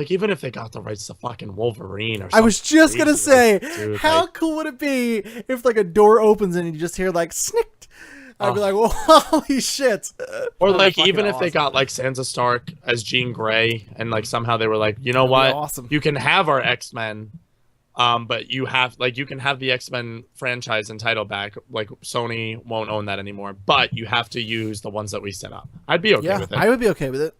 even if they got the rights to fucking Wolverine or something. I was just gonna say, dude, how cool would it be if like a door opens and you just hear like snicked? I'd be like, well, holy shit. Or like even if they got like Sansa Stark as Jean Grey and like somehow they were like, you know what? Awesome. You can have our X-Men, but you can have the X-Men franchise and title back. Like Sony won't own that anymore, but you have to use the ones that we set up. I'd be okay with it. I would be okay with it.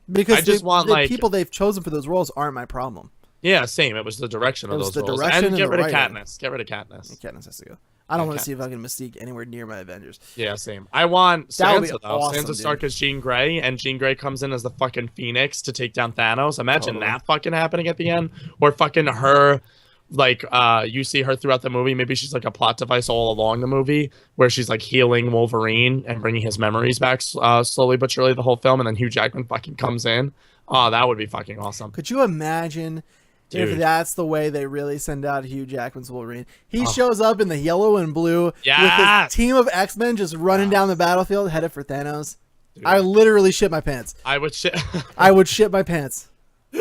Because I just want the people they've chosen for those roles aren't my problem. Yeah, same. It was the direction of those roles. And get rid of Katniss. Get rid of Katniss. Katniss has to go. I don't want to see fucking Mystique anywhere near my Avengers. Yeah, same. I want Sansa, though. Awesome, Sansa Stark as Jean Grey, and Jean Grey comes in as the fucking Phoenix to take down Thanos. Imagine that fucking happening at the end. Or fucking her, like, you see her throughout the movie. Maybe she's like a plot device all along the movie, where she's like healing Wolverine and bringing his memories back slowly but surely the whole film, and then Hugh Jackman fucking comes in. Oh, that would be fucking awesome. Could you imagine... Dude. If that's the way they really send out Hugh Jackman's Wolverine. He shows up in the yellow and blue with his team of X-Men just running down the battlefield headed for Thanos. Dude. I literally shit my pants. I would shit. I would shit my pants.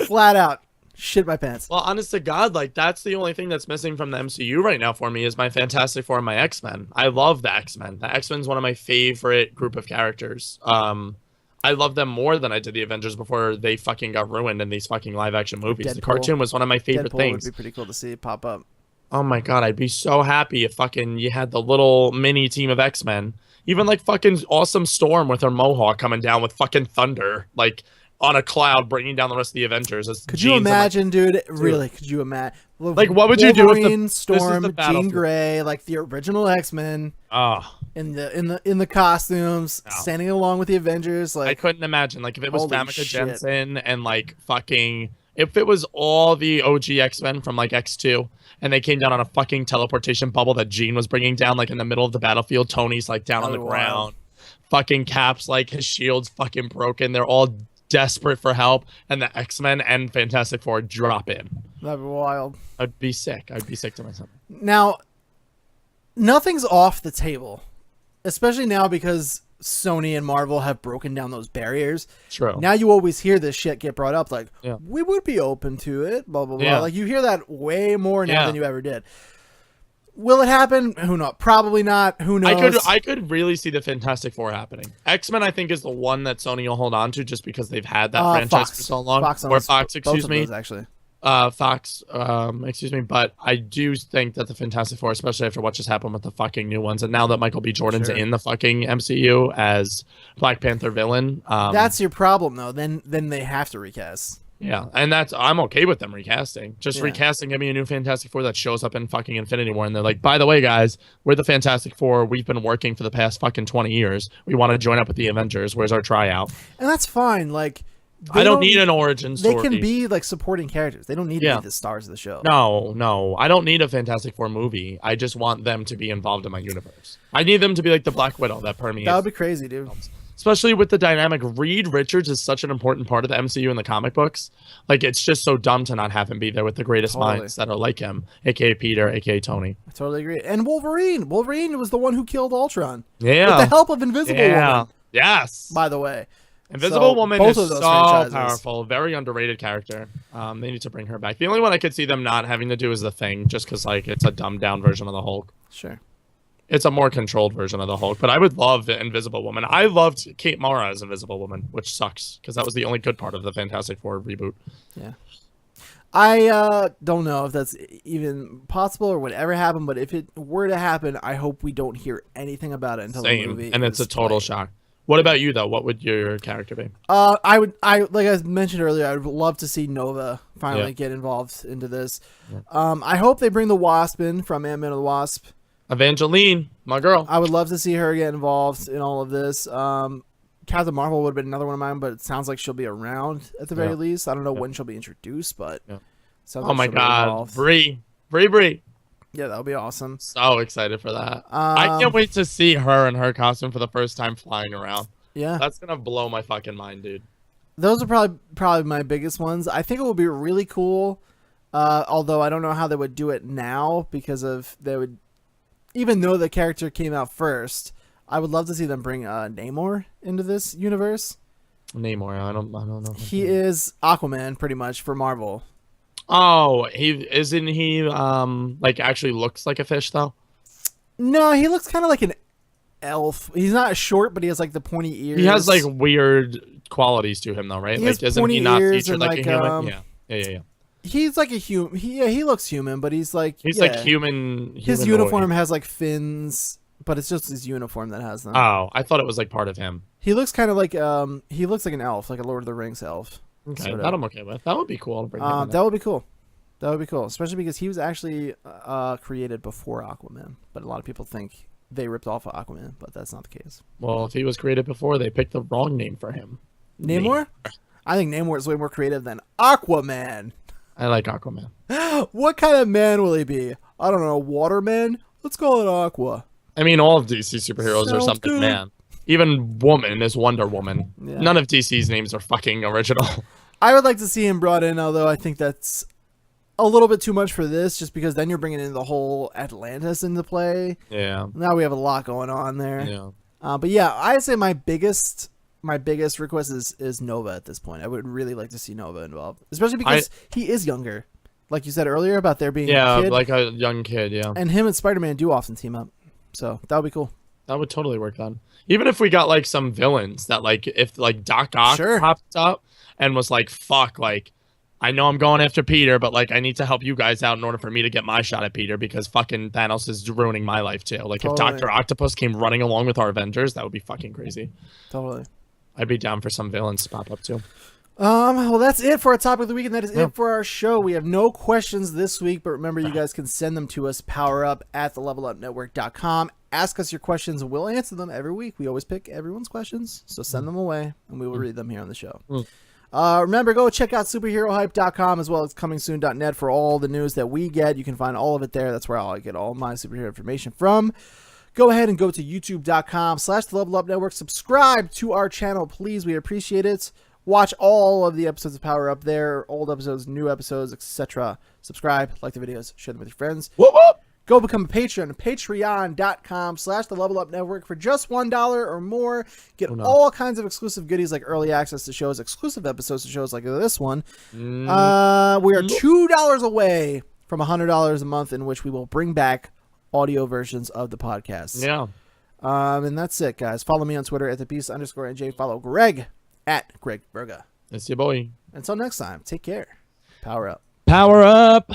Flat out. Shit my pants. Well, honest to God, like that's the only thing that's missing from the MCU right now for me is my Fantastic Four and my X-Men. I love the X-Men. The X-Men's one of my favorite group of characters. I love them more than I did the Avengers before they fucking got ruined in these fucking live action movies. The cartoon was one of my favorite things. Would be pretty cool to see pop up. Oh my god, I'd be so happy if fucking you had the little mini team of X-Men. Even like fucking Awesome Storm with her mohawk coming down with fucking thunder, like on a cloud, bringing down the rest of the Avengers. Could you imagine, dude? Really? Could you imagine? Like, what would you do if the Storm, Jean Grey, like the original X-Men? In the costumes, standing along with the Avengers. Like, I couldn't imagine. Like if it was Famke Janssen and like fucking, if it was all the OG X-Men from like X2 and they came down on a fucking teleportation bubble that Jean was bringing down like in the middle of the battlefield. Tony's like down on the ground. Fucking Cap's like his shield's fucking broken. They're all desperate for help, and the X-Men and Fantastic Four drop in. That'd be wild. I'd be sick. I'd be sick to myself. Now, nothing's off the table, especially now because Sony and Marvel have broken down those barriers. True. Now you always hear this shit get brought up, like, we would be open to it, blah, blah, blah. Yeah. Like, you hear that way more now than you ever did. Will it happen? Who knows? Probably not. Who knows? I could really see the Fantastic Four happening. X-Men, I think, is the one that Sony will hold on to just because they've had that franchise for so long. Fox, excuse me. Actually. Fox, excuse me. But I do think that the Fantastic Four, especially after what just happened with the fucking new ones, and now that Michael B. Jordan's in the fucking MCU as Black Panther villain. That's your problem, though. Then they have to recast. Yeah, and I'm okay with them recasting. Just recasting, give me a new Fantastic Four that shows up in fucking Infinity War, and they're like, by the way, guys, we're the Fantastic Four. We've been working for the past fucking 20 years. We want to join up with the Avengers. Where's our tryout? And that's fine. Like, I don't need an origin story. They can be like supporting characters. They don't need to be the stars of the show. No, I don't need a Fantastic Four movie. I just want them to be involved in my universe. I need them to be like the Black Widow that permeates. That would be crazy, dude. Especially with the dynamic. Reed Richards is such an important part of the MCU in the comic books. Like, it's just so dumb to not have him be there with the greatest minds that are like him, aka Peter, aka Tony. I totally agree. And Wolverine. Wolverine was the one who killed Ultron. Yeah. With the help of Invisible Woman. Yes. By the way. Invisible Woman both is of those so franchises. powerful, very underrated character. They need to bring her back. The only one I could see them not having to do is The Thing, just because like it's a dumbed down version of the Hulk. Sure. It's a more controlled version of the Hulk, but I would love Invisible Woman. I loved Kate Mara as Invisible Woman, which sucks because that was the only good part of the Fantastic Four reboot. Yeah. I don't know if that's even possible or would ever happen, but if it were to happen, I hope we don't hear anything about it until the movie. And it's a total shock. What about you though? What would your character be? I like I mentioned earlier, I would love to see Nova finally get involved into this. Yeah. I hope they bring the Wasp in from Ant-Man and the Wasp. Evangeline, my girl. I would love to see her get involved in all of this. Captain Marvel would have been another one of mine, but it sounds like she'll be around at the very least. I don't know when she'll be introduced, but oh my god, Bree. Yeah, that would be awesome. So excited for that. I can't wait to see her in her costume for the first time flying around. Yeah. That's going to blow my fucking mind, dude. Those are probably my biggest ones. I think it would be really cool, although I don't know how they would do it now because even though the character came out first, I would love to see them bring Namor into this universe. Namor, I don't know. He is Aquaman pretty much for Marvel. Oh, isn't he like actually looks like a fish though? No, he looks kind of like an elf. He's not short, but he has like the pointy ears. He has like weird qualities to him though, right? He like isn't he not featured like a human? Yeah. He's like a human. He looks human, but he's like like human. His uniform has like fins, but it's just his uniform that has them. Oh, I thought it was like part of him. He looks kind of like he looks like an elf, like a Lord of the Rings elf. Okay, that I'm okay with. That would be cool to bring him in. That would be cool. That would be cool, especially because he was actually created before Aquaman. But a lot of people think they ripped off of Aquaman, but that's not the case. Well, if he was created before, they picked the wrong name for him. Namor? I think Namor is way more creative than Aquaman. I like Aquaman. What kind of man will he be? I don't know, Waterman? Let's call it Aqua. I mean, all of DC superheroes are something, good. Man. Even Woman is Wonder Woman. Yeah. None of DC's names are fucking original. I would like to see him brought in, although I think that's a little bit too much for this, just because then you're bringing in the whole Atlantis into play. Yeah. Now we have a lot going on there. Yeah. But yeah, I'd say my biggest request is Nova at this point. I would really like to see Nova involved, especially because he is younger. Like you said earlier about there being a kid. Like a young kid, yeah. And him and Spider-Man do often team up. So that would be cool. That would totally work then. Even if we got like some villains that like if like Doc Ock popped up and was like, fuck, like I know I'm going after Peter, but like I need to help you guys out in order for me to get my shot at Peter because fucking Thanos is ruining my life too. Like if Dr. Octopus came running along with our Avengers, that would be fucking crazy. Totally. I'd be down for some villains to pop up too. Well, that's it for our topic of the week, and that is it for our show. We have no questions this week, but remember, you guys can send them to us, powerup@thelevelupnetwork.com. Ask us your questions, and we'll answer them every week. We always pick everyone's questions, so send them away, and we will read them here on the show. Remember, go check out superherohype.com as well as comingsoon.net for all the news that we get. You can find all of it there. That's where I get all my superhero information from. Go ahead and go to youtube.com/thelevelupnetwork. Subscribe to our channel, please. We appreciate it. Watch all of the episodes of Power Up there, old episodes, new episodes, etc. Subscribe, like the videos, share them with your friends. Whoop, whoop. Go become a patron, patreon.com/thelevelupnetwork for just $1 or more. Get all kinds of exclusive goodies like early access to shows, exclusive episodes to shows like this one. We are $2 away from $100 a month, in which we will bring back audio versions of the podcast. Yeah. And that's it, guys. Follow me on Twitter at @thebeast_NJ. Follow Greg @GregVerga. That's your boy. Until next time, take care. Power up. Power up.